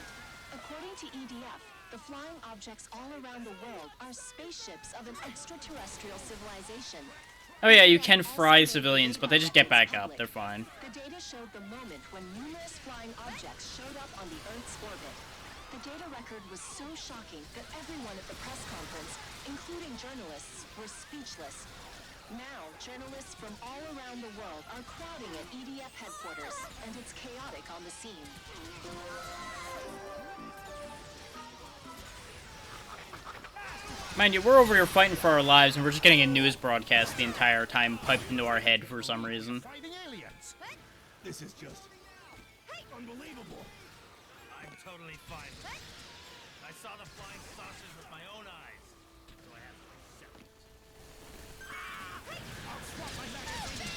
According to EDF, the flying objects all around the world are spaceships of an extraterrestrial civilization. Oh yeah, you can fry civilians, but they just get back up. They're fine. The data showed the moment when numerous flying objects showed up on the Earth's orbit. The data record was so shocking that everyone at the press conference, including journalists, were speechless. Now, journalists from all around the world are crowding at EDF headquarters, and it's chaotic on the scene. Mind you, we're over here fighting for our lives, and we're just getting a news broadcast the entire time piped into our head for some reason. Fighting aliens. This is just unbelievable. I'm totally fine. I saw the flying saucers with my own eyes, so I have to accept it. I'll swap my magazine.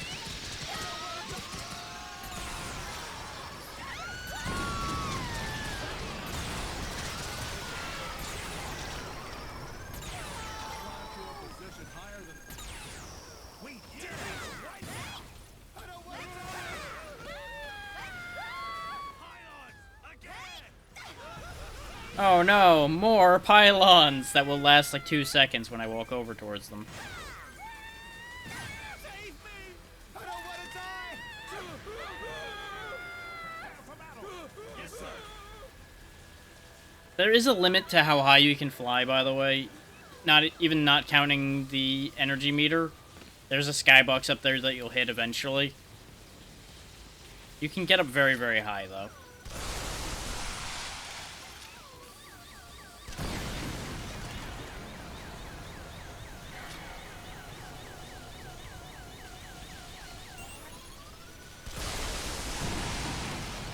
We did it! Right now! I don't want to die! Pylons! Again! Oh no, more pylons that will last like 2 seconds when I walk over towards them. Save me! I don't want to die! Yes, sir. There is a limit to how high you can fly, by the way. Not counting the energy meter. There's a skybox up there that you'll hit eventually. You can get up very, very high, though.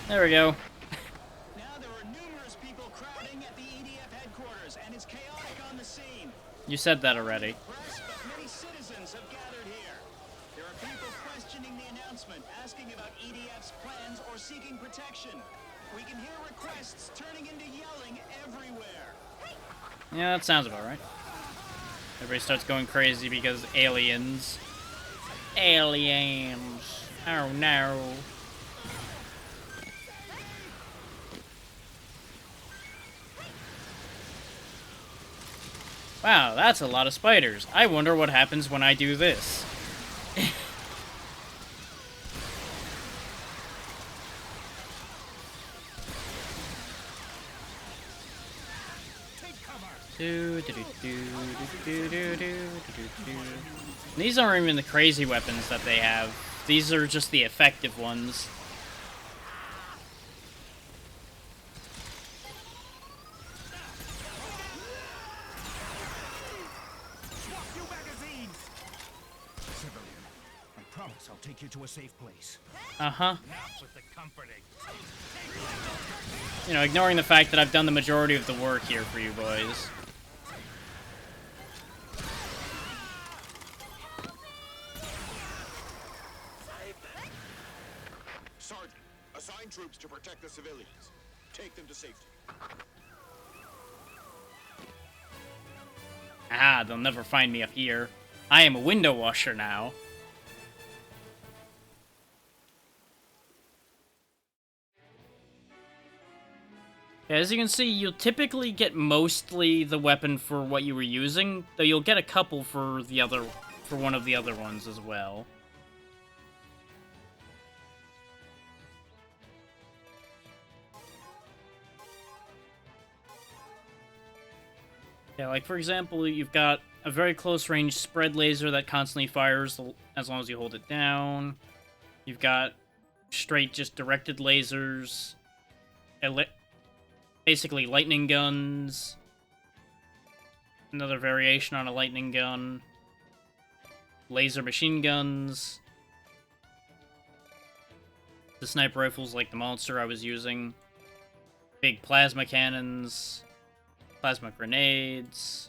There we go. Now there are numerous people crowding at the EDF headquarters, and it's chaotic on the scene. You said that already. Press, but many citizens have gathered here. There are people questioning the announcement, asking about EDF's plans or seeking protection. We can hear requests turning into yelling everywhere. Yeah, that sounds about right. Everybody starts going crazy because aliens. Aliens. Oh no. Wow, that's a lot of spiders. I wonder what happens when I do this. These aren't even the crazy weapons that they have. These are just the effective ones. Swap your magazines. Civilian, I promise I'll take you to a safe place. Uh-huh. Enough with the comforting. You know, ignoring the fact that I've done the majority of the work here for you boys. Sergeant, assign troops to protect the civilians. Take them to safety. Ah, they'll never find me up here. I am a window washer now. As you can see, you'll typically get mostly the weapon for what you were using, though you'll get a couple for one of the other ones as well. Yeah, like for example, you've got a very close-range spread laser that constantly fires as long as you hold it down. You've got straight, just directed lasers. Basically lightning guns. Another variation on a lightning gun. Laser machine guns. The sniper rifles like the monster I was using. Big plasma cannons. Plasma grenades.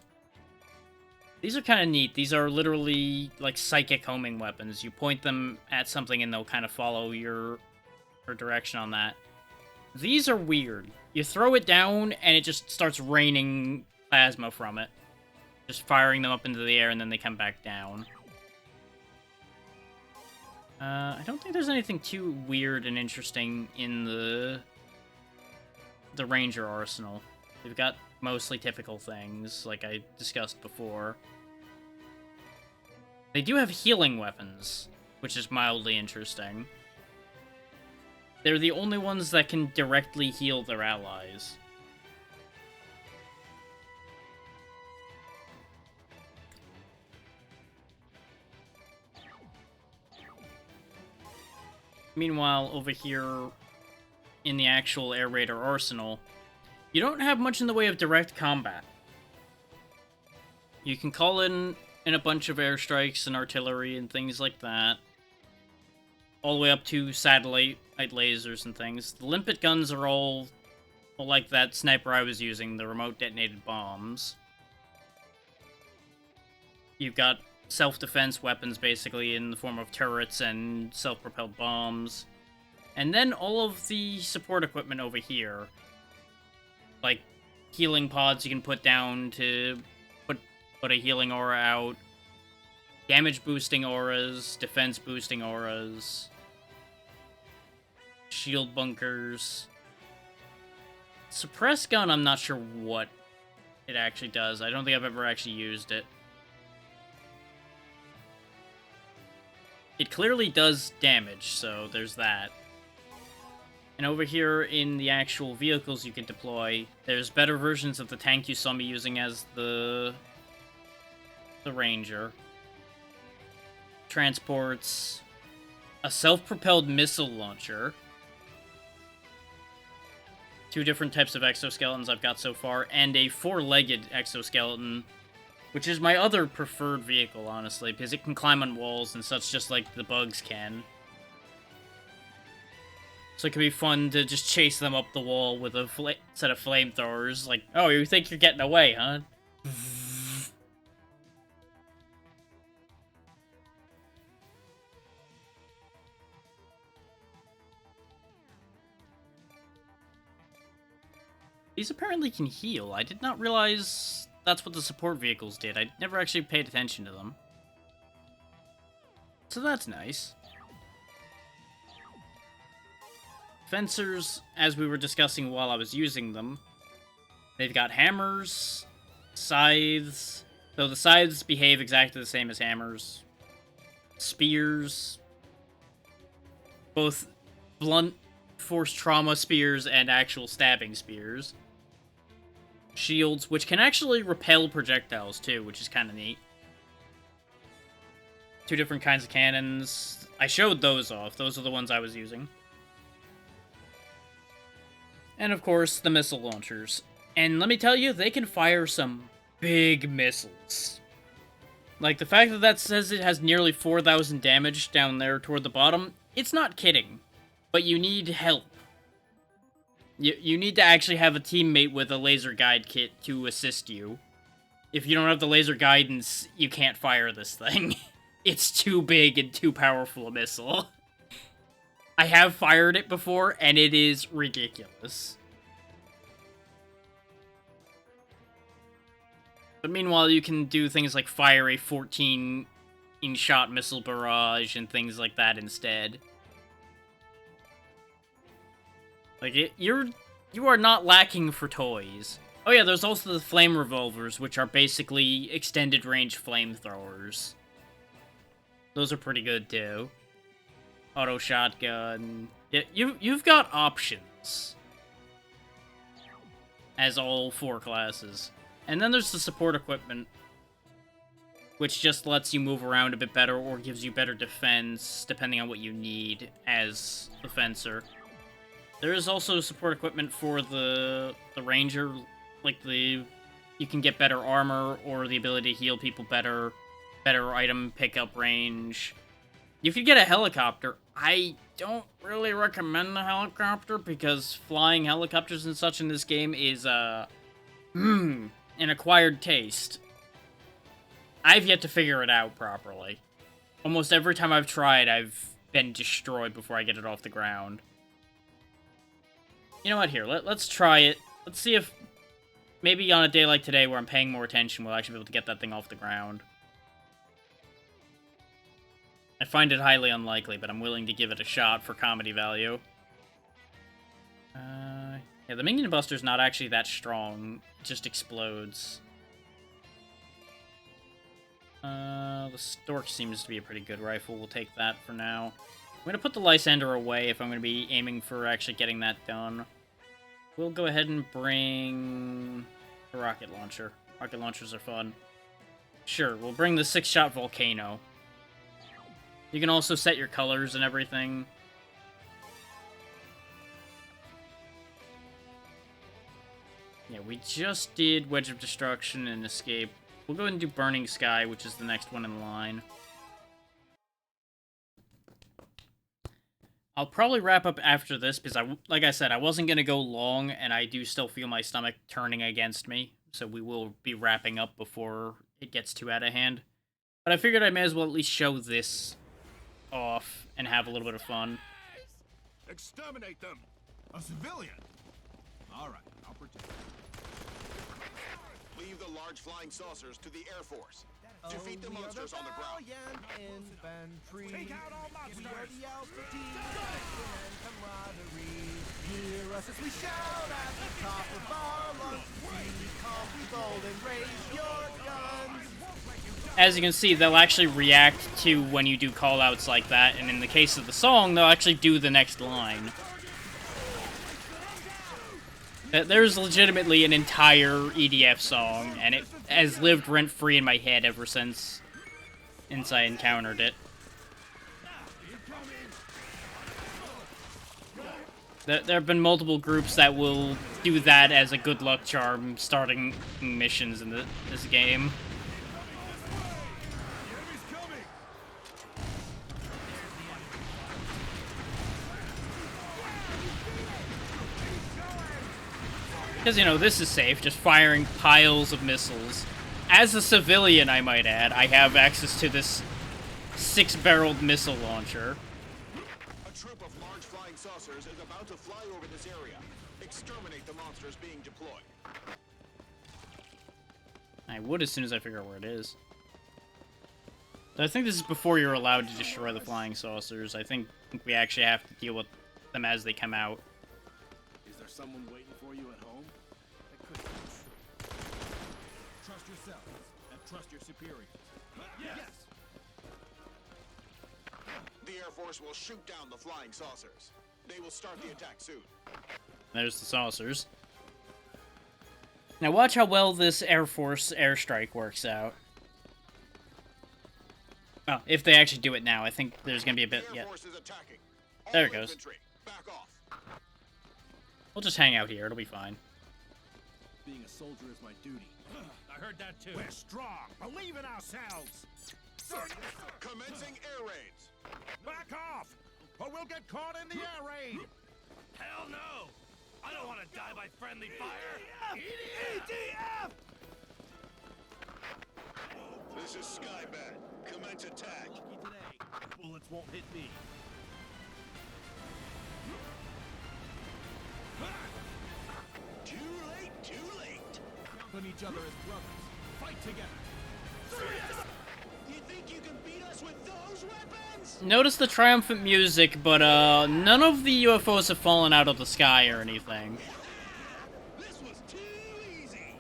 These are kind of neat. These are literally like psychic homing weapons. You point them at something and they'll kind of follow your direction on that. These are weird. You throw it down and it just starts raining plasma from it. Just firing them up into the air and then they come back down. I don't think there's anything too weird and interesting in the Ranger arsenal. They've got mostly typical things, like I discussed before. They do have healing weapons, which is mildly interesting. They're the only ones that can directly heal their allies. Meanwhile, over here in the actual Air Raider arsenal, you don't have much in the way of direct combat. You can call in a bunch of airstrikes and artillery and things like that. All the way up to satellite lasers and things. The limpet guns are all like that sniper I was using, the remote detonated bombs. You've got self-defense weapons, basically, in the form of turrets and self-propelled bombs. And then all of the support equipment over here. Like, healing pods you can put down to put a healing aura out. Damage-boosting auras, defense-boosting auras. Shield bunkers. Suppress gun, I'm not sure what it actually does. I don't think I've ever actually used it. It clearly does damage, so there's that. And over here in the actual vehicles you can deploy, there's better versions of the tank you saw me using as the Ranger. Transports, a self-propelled missile launcher, 2 different types of exoskeletons I've got so far, and a 4-legged exoskeleton, which is my other preferred vehicle, honestly, because it can climb on walls and such just like the bugs can. So it can be fun to just chase them up the wall with a set of flamethrowers. Like, oh, you think you're getting away, huh? These apparently can heal. I did not realize that's what the support vehicles did. I never actually paid attention to them. So that's nice. Fencers, as we were discussing while I was using them, they've got hammers, scythes, though the scythes behave exactly the same as hammers, spears, both blunt force trauma spears and actual stabbing spears, shields, which can actually repel projectiles too, which is kind of neat. 2 different kinds of cannons. I showed those off. Those are the ones I was using. And of course, the missile launchers. And let me tell you, they can fire some big missiles. Like, the fact that that says it has nearly 4,000 damage down there toward the bottom, it's not kidding. But you need help. You need to actually have a teammate with a laser guide kit to assist you. If you don't have the laser guidance, you can't fire this thing. It's too big and too powerful a missile. I have fired it before, and it is ridiculous. But meanwhile, you can do things like fire a 14-shot missile barrage and things like that instead. Like, you are not lacking for toys. Oh yeah, there's also the flame revolvers, which are basically extended-range flamethrowers. Those are pretty good, too. Auto shotgun. Yeah, you've got options. As all 4 classes. And then there's the support equipment. which just lets you move around a bit better or gives you better defense, depending on what you need as the fencer. There is also support equipment for the ranger, like you can get better armor or the ability to heal people better item pickup range. You could get a helicopter. I don't really recommend the helicopter because flying helicopters and such in this game is an acquired taste. I've yet to figure it out properly. Almost every time I've tried, I've been destroyed before I get it off the ground. You know what, here, let's try it. Let's see if maybe on a day like today where I'm paying more attention, we'll actually be able to get that thing off the ground. I find it highly unlikely, but I'm willing to give it a shot for comedy value. Yeah, the Minion Buster's not actually that strong. It just explodes. The Stork seems to be a pretty good rifle. We'll take that for now. I'm going to put the Lysander away if I'm going to be aiming for actually getting that done. We'll go ahead and bring the rocket launcher. Rocket launchers are fun. Sure, we'll bring the 6-shot Volcano. You can also set your colors and everything. Yeah, we just did Wedge of Destruction and Escape. We'll go ahead and do Burning Sky, which is the next one in line. I'll probably wrap up after this, because, like I said, I wasn't going to go long, and I do still feel my stomach turning against me. So we will be wrapping up before it gets too out of hand. But I figured I may as well at least show this off and have a little bit of fun. Exterminate them! A civilian? Alright, I'll protect. Leave the large flying saucers to the Air Force. Defeat the monsters on the ground. Infantry. Take out all monsters. We are the Alpha Team. And camaraderie. Hear us as we shout at the top of our lungs. We call, be bold and raise your guns. As you can see, they'll actually react to when you do call-outs like that, and in the case of the song, they'll actually do the next line. There's legitimately an entire EDF song, and it has lived rent-free in my head ever since I encountered it. There have been multiple groups that will do that as a good luck charm starting missions in this game. Because, you know, this is safe, just firing piles of missiles. As a civilian, I might add, I have access to this 6-barreled missile launcher. A troop of large flying saucers is about to fly over this area. Exterminate the monsters being deployed. I would as soon as I figure out where it is. I think this is before you're allowed to destroy the flying saucers. I think we actually have to deal with them as they come out. Is there someone waiting for you at home? Trust yourselves and trust your superiors. Yes! The Air Force will shoot down the flying saucers. They will start the attack soon. There's the saucers. Now watch how well this Air Force airstrike works out. Well, if they actually do it now, I think there's gonna be a bit. Yeah. There it goes. Back off. We'll just hang out here. It'll be fine. Being a soldier is my duty. I heard that too. We're strong. Believe in ourselves. Commencing air raids. Back off, or we'll get caught in the air raid. Hell no! I don't want to die by friendly fire. EDF! This is Skybat. Commence attack. Lucky today. Bullets won't hit me. Too late, too late. Count on each other as brothers. Fight together. You think you can beat us with those weapons? Notice the triumphant music, but none of the UFOs have fallen out of the sky or anything. This was too easy.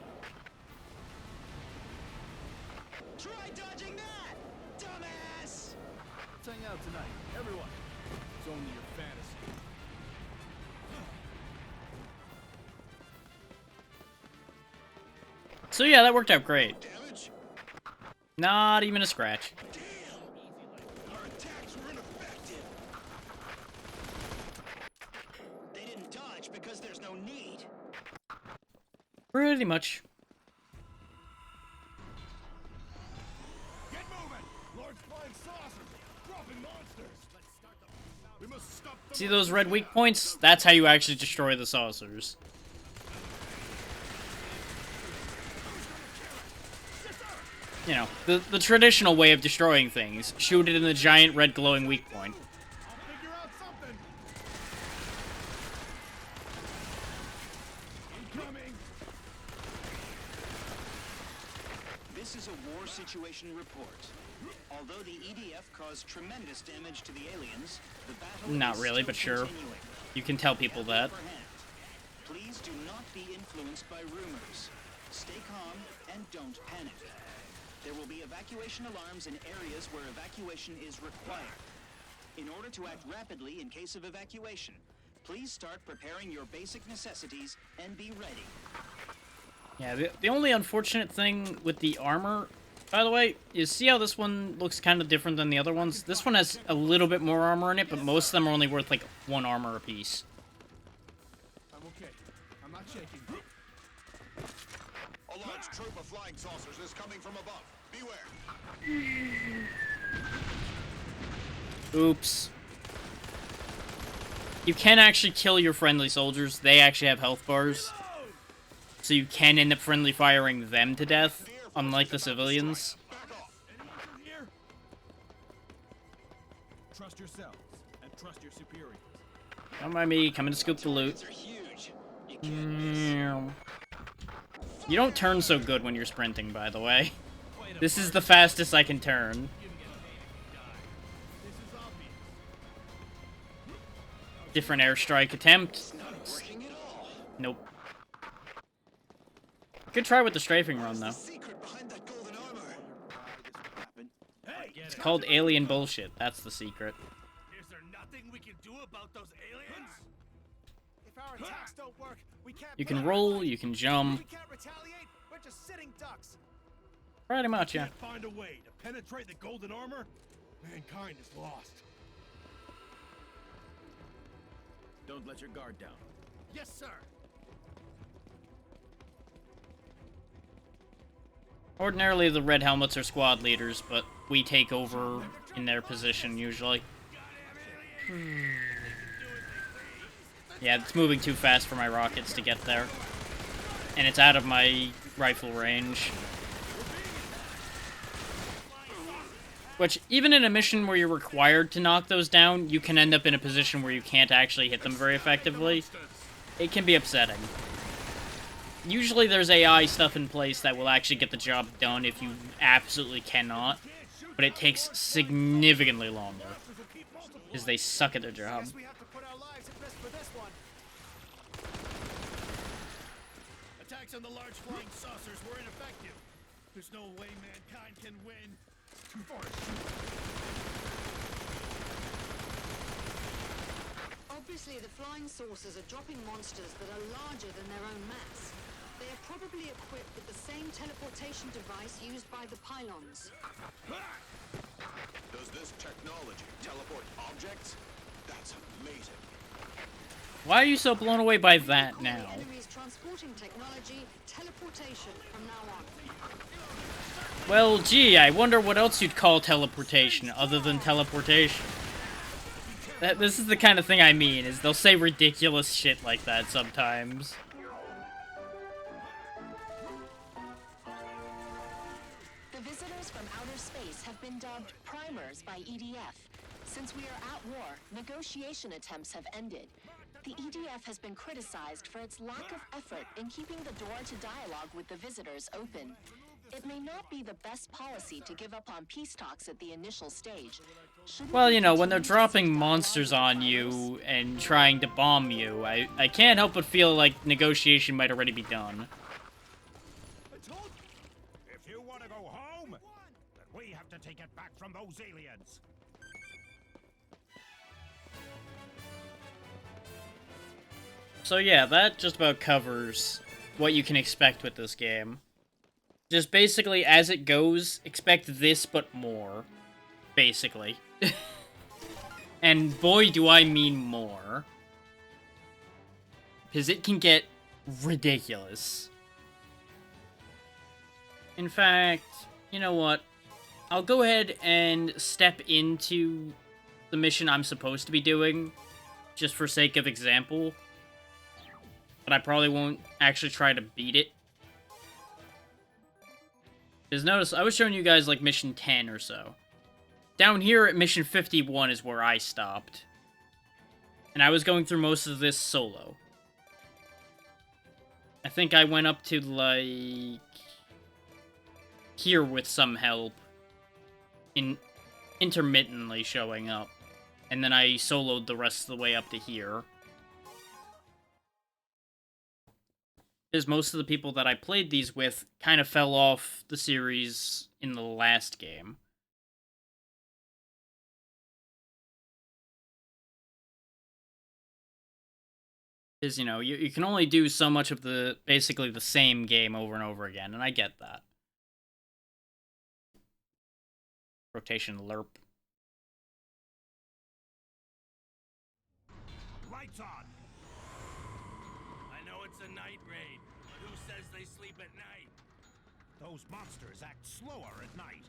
Try dodging that, dumbass. Let's hang out tonight, everyone. It's only your fantasy. So yeah, that worked out great. Damage. Not even a scratch. Our attacks were ineffective. They didn't dodge because there's no need. Pretty much. Get moving! Lord's flying saucers! Dropping monsters! Let's start the... We must stop the... See those red weak points? That's how you actually destroy the saucers. You know, the traditional way of destroying things. Shoot it in the giant red glowing weak point. I'll figure out something! Incoming! This is a war situation report. Although the EDF caused tremendous damage to the aliens, the battle Not is really, still but sure. continuing. You can tell people Have the that. upper hand. Please do not be influenced by rumors. Stay calm and don't panic. There will be evacuation alarms in areas where evacuation is required. In order to act rapidly in case of evacuation, please start preparing your basic necessities and be ready. Yeah, the only unfortunate thing with the armor, by the way, is see how this one looks kind of different than the other ones? This one has a little bit more armor in it, but most of them are only worth like 1 armor apiece. I'm okay. I'm not shaking. A large troop of flying saucers is coming from above. Beware. Oops. You can actually kill your friendly soldiers. They actually have health bars. So you can end up friendly firing them to death, unlike the civilians. Back off. Anyone through here? Trust yourselves and trust your superiors. Don't mind me, coming to scoop the loot. They're huge. You can't miss. You don't turn so good when you're sprinting, by the way. This is the fastest I can turn. This is obvious. Different airstrike attempt. Working at all. Nope. Good try with the strafing run, though. Secret behind that golden armor. Hey! It's called alien bullshit. That's the secret. Is there nothing we can do about those aliens? If our attacks don't work, we can't... You can roll, you can jump. We can't retaliate. We're just sitting ducks. Pretty much, yeah. Can't find a way to penetrate the golden armor? Mankind is lost. Don't let your guard down. Yes, sir. Ordinarily, the red helmets are squad leaders, but we take over in their position, usually. Yeah, it's moving too fast for my rockets to get there. And it's out of my rifle range. Which, even in a mission where you're required to knock those down, you can end up in a position where you can't actually hit them very effectively. It can be upsetting. Usually there's AI stuff in place that will actually get the job done if you absolutely cannot. But it takes significantly longer. Because they suck at their job. Guess we have to put our lives at risk for this one. Attacks on the large flying saucers were ineffective. There's no way mankind can win. It's too far to shoot. Obviously, the flying saucers are dropping monsters that are larger than their own mass. They are probably equipped with the same teleportation device used by the pylons. Does this technology teleport objects? That's amazing. Why are you so blown away by that now? The enemy's transporting technology, teleportation from now on. Well, gee, I wonder what else you'd call teleportation other than teleportation. This is the kind of thing I mean, is they'll say ridiculous shit like that sometimes. The visitors from outer space have been dubbed primers by EDF. Since we are at war, negotiation attempts have ended. The EDF has been criticized for its lack of effort in keeping the door to dialogue with the visitors open. It may not be the best policy to give up on peace talks at the initial stage. Well, you know, when they're dropping monsters on you and trying to bomb you, I can't help but feel like negotiation might already be done. I told you. If you want to go home, then we have to take it back from those aliens. So yeah, that just about covers what you can expect with this game. Just basically, as it goes, expect this but more. Basically. And boy, do I mean more. Because it can get ridiculous. In fact, you know what? I'll go ahead and step into the mission I'm supposed to be doing, just for sake of example. But I probably won't actually try to beat it. Because notice, I was showing you guys like mission 10 or so. Down here at mission 51 is where I stopped. And I was going through most of this solo. I think I went up to, like, here with some help. Intermittently showing up. And then I soloed the rest of the way up to here. Because most of the people that I played these with kind of fell off the series in the last game. Because, you know, you can only do so much of basically the same game over and over again, and I get that. Rotation lerp. Lights on. I know it's a night raid, but who says they sleep at night? Those monsters act slower at night.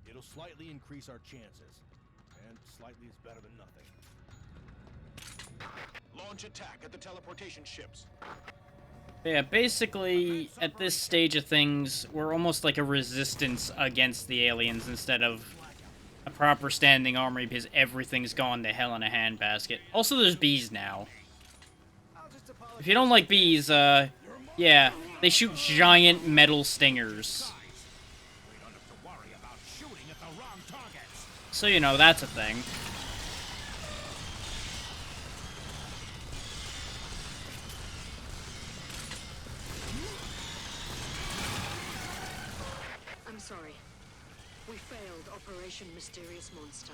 It'll slightly increase our chances. And slightly is better than nothing. Launch attack at the teleportation ships. Yeah, basically, at this stage of things, we're almost like a resistance against the aliens instead of a proper standing army because everything's gone to hell in a handbasket. Also, there's bees now. If you don't like bees, yeah, they shoot giant metal stingers. So, you know, that's a thing. I'm sorry. We failed Operation Mysterious Monster.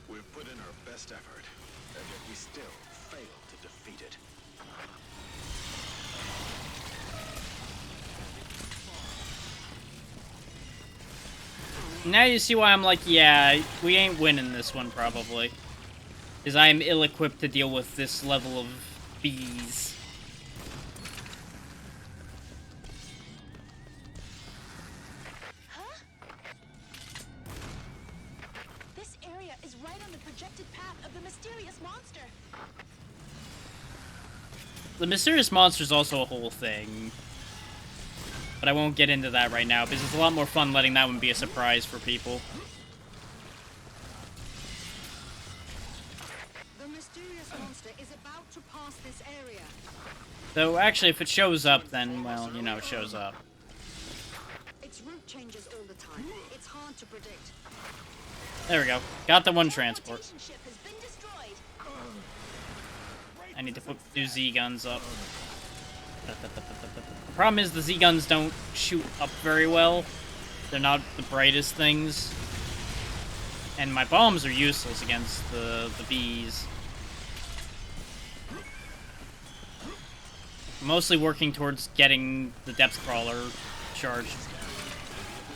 We've put in our best effort, and yet we still failed to defeat it. Now you see why I'm like, yeah, we ain't winning this one, probably. Because I am ill-equipped to deal with this level of bees. Huh? This area is right on the projected path of the mysterious monster. The mysterious monster is also a whole thing. But I won't get into that right now, because it's a lot more fun letting that one be a surprise for people. The mysterious monster is about to pass this area. Though, actually, if it shows up, then, well, you know, it shows up. Its route changes all the time. It's hard to predict. There we go. Got the one transport. Teleportation ship has been destroyed. I need to put 2 Z-guns up. The problem is the Z-guns don't shoot up very well. They're not the brightest things. And my bombs are useless against the bees. I'm mostly working towards getting the depth crawler charged.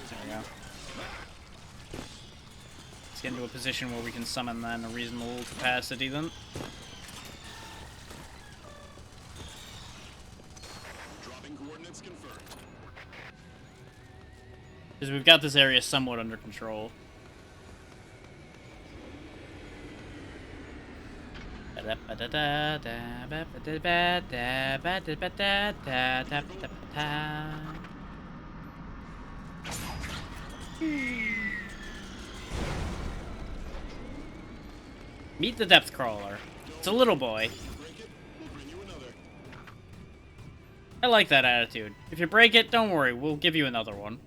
There we go. Let's get into a position where we can summon that in a reasonable capacity then. Because we've got this area somewhat under control. Meet the depth crawler. It's a little boy. I like that attitude. If you break it, don't worry, we'll give you another one.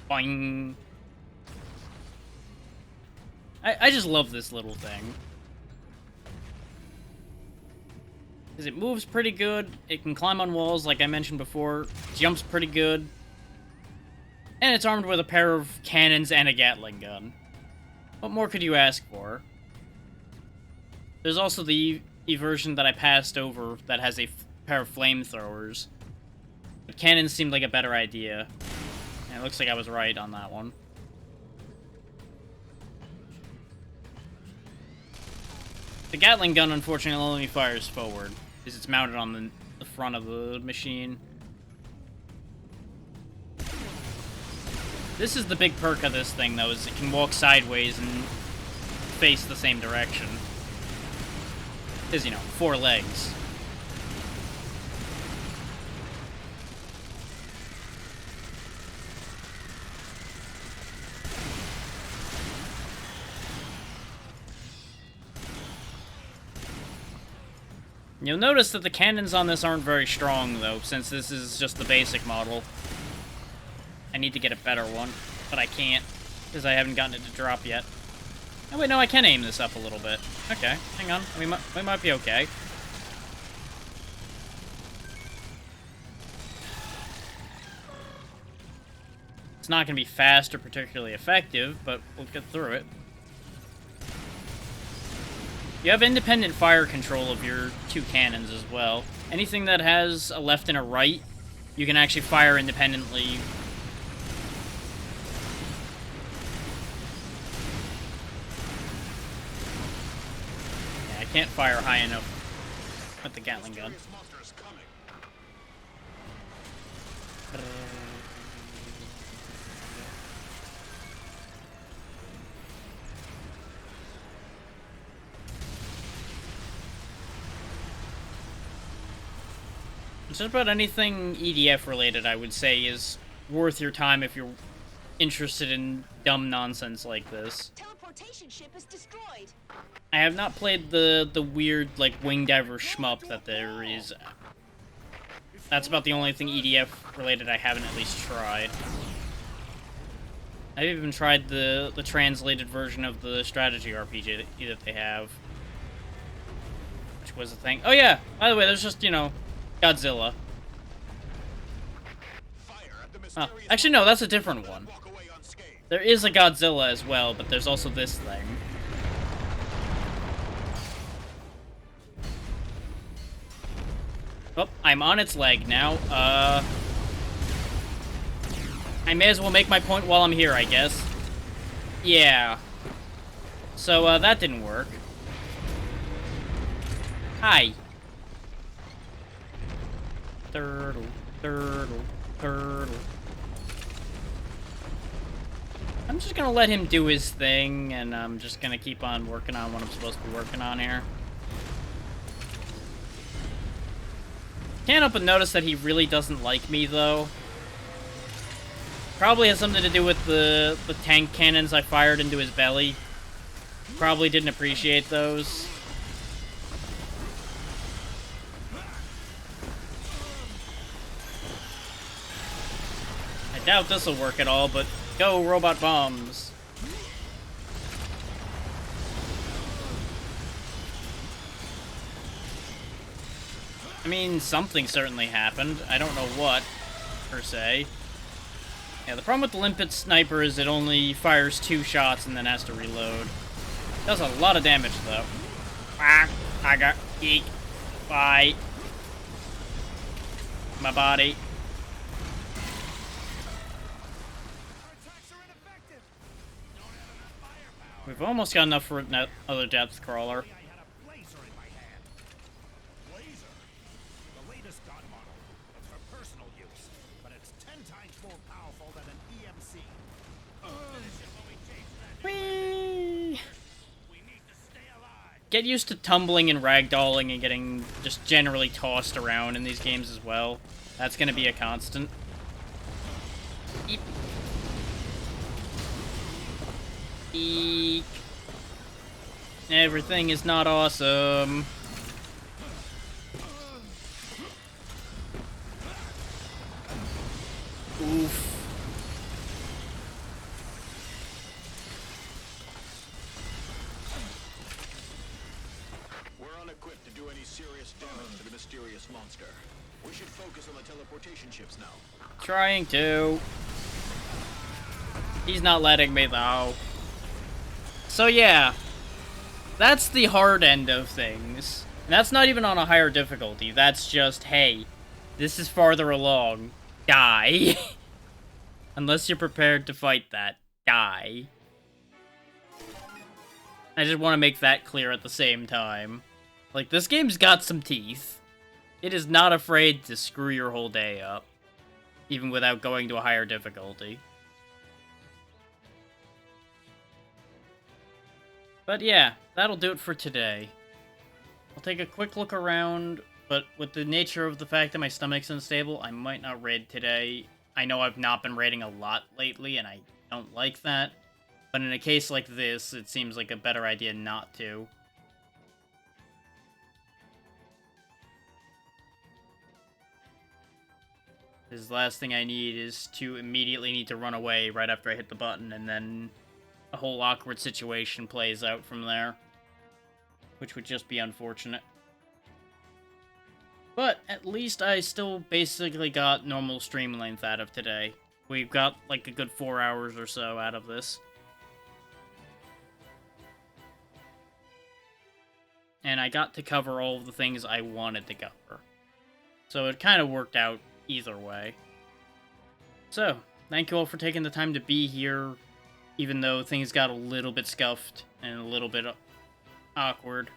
Boing. I just love this little thing. Because it moves pretty good, it can climb on walls like I mentioned before, jumps pretty good, and it's armed with a pair of cannons and a Gatling gun. What more could you ask for? There's also the version that I passed over that has a pair of flamethrowers. But cannons seemed like a better idea. And it looks like I was right on that one. The Gatling gun, unfortunately, only fires forward, because it's mounted on the front of the machine. This is the big perk of this thing, though, is it can walk sideways and face the same direction. Is, you know, 4 legs. You'll notice that the cannons on this aren't very strong, though, since this is just the basic model. I need to get a better one, but I can't, because I haven't gotten it to drop yet. Oh wait, no, I can aim this up a little bit. Okay, hang on, we might be okay. It's not going to be fast or particularly effective, but we'll get through it. You have independent fire control of your 2 cannons as well. Anything that has a left and a right, you can actually fire independently. Yeah, I can't fire high enough with the Gatling gun. Just about anything EDF related, I would say, is worth your time if you're interested in dumb nonsense like this. Teleportation ship is destroyed. I have not played the weird, like, wing diver shmup that there is. That's about the only thing EDF related I haven't at least tried. I've even tried the translated version of the strategy RPG that they have. Which was a thing. Oh yeah, by the way, there's just, you know, Godzilla. Oh, actually no, that's a different one. There is a Godzilla as well, but there's also this thing. Oh, I'm on its leg now. I may as well make my point while I'm here, I guess. Yeah. So, that didn't work. Hi. Turtle, turtle, turtle. I'm just gonna let him do his thing, and I'm just gonna keep on working on what I'm supposed to be working on here. Can't help but notice that he really doesn't like me, though. Probably has something to do with the tank cannons I fired into his belly. Probably didn't appreciate those. I doubt this will work at all, but go, robot bombs. I mean, something certainly happened. I don't know what, per se. Yeah, the problem with the Limpet Sniper is it only fires 2 shots and then has to reload. Does a lot of damage, though. Ah, I got geek. Bye. My body. We've almost got enough for another depth crawler. Whee! Get used to tumbling and ragdolling and getting just generally tossed around in these games as well. That's gonna be a constant. Eep. Eek. Everything is not awesome. Oof. We're unequipped to do any serious damage to the mysterious monster. We should focus on the teleportation ships now. Trying to. He's not letting me, though. So yeah, that's the hard end of things. That's not even on a higher difficulty. That's just, hey, this is farther along. Die. Unless you're prepared to fight that. Die. I just want to make that clear at the same time. Like, this game's got some teeth. It is not afraid to screw your whole day up. Even without going to a higher difficulty. But yeah, that'll do it for today. I'll take a quick look around, but with the nature of the fact that my stomach's unstable, I might not raid today. I know I've not been raiding a lot lately, and I don't like that. But in a case like this, it seems like a better idea not to. This last thing I need is to immediately need to run away right after I hit the button, and then a whole awkward situation plays out from there. Which would just be unfortunate. But at least I still basically got normal stream length out of today. We've got like a good 4 hours or so out of this. And I got to cover all of the things I wanted to cover. So it kind of worked out either way. So, thank you all for taking the time to be here, even though things got a little bit scuffed and a little bit awkward.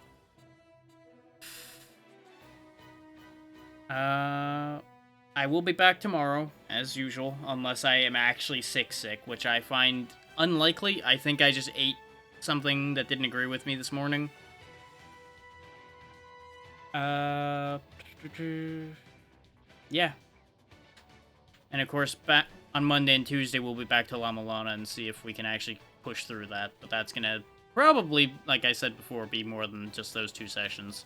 I will be back tomorrow, as usual, unless I am actually sick, which I find unlikely. I think I just ate something that didn't agree with me this morning. Yeah. And of course, back on Monday and Tuesday, we'll be back to La Milana and see if we can actually push through that. But that's gonna probably, like I said before, be more than just those 2 sessions.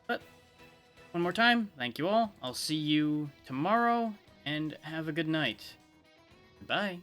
But, one more time, thank you all. I'll see you tomorrow, and have a good night. Bye.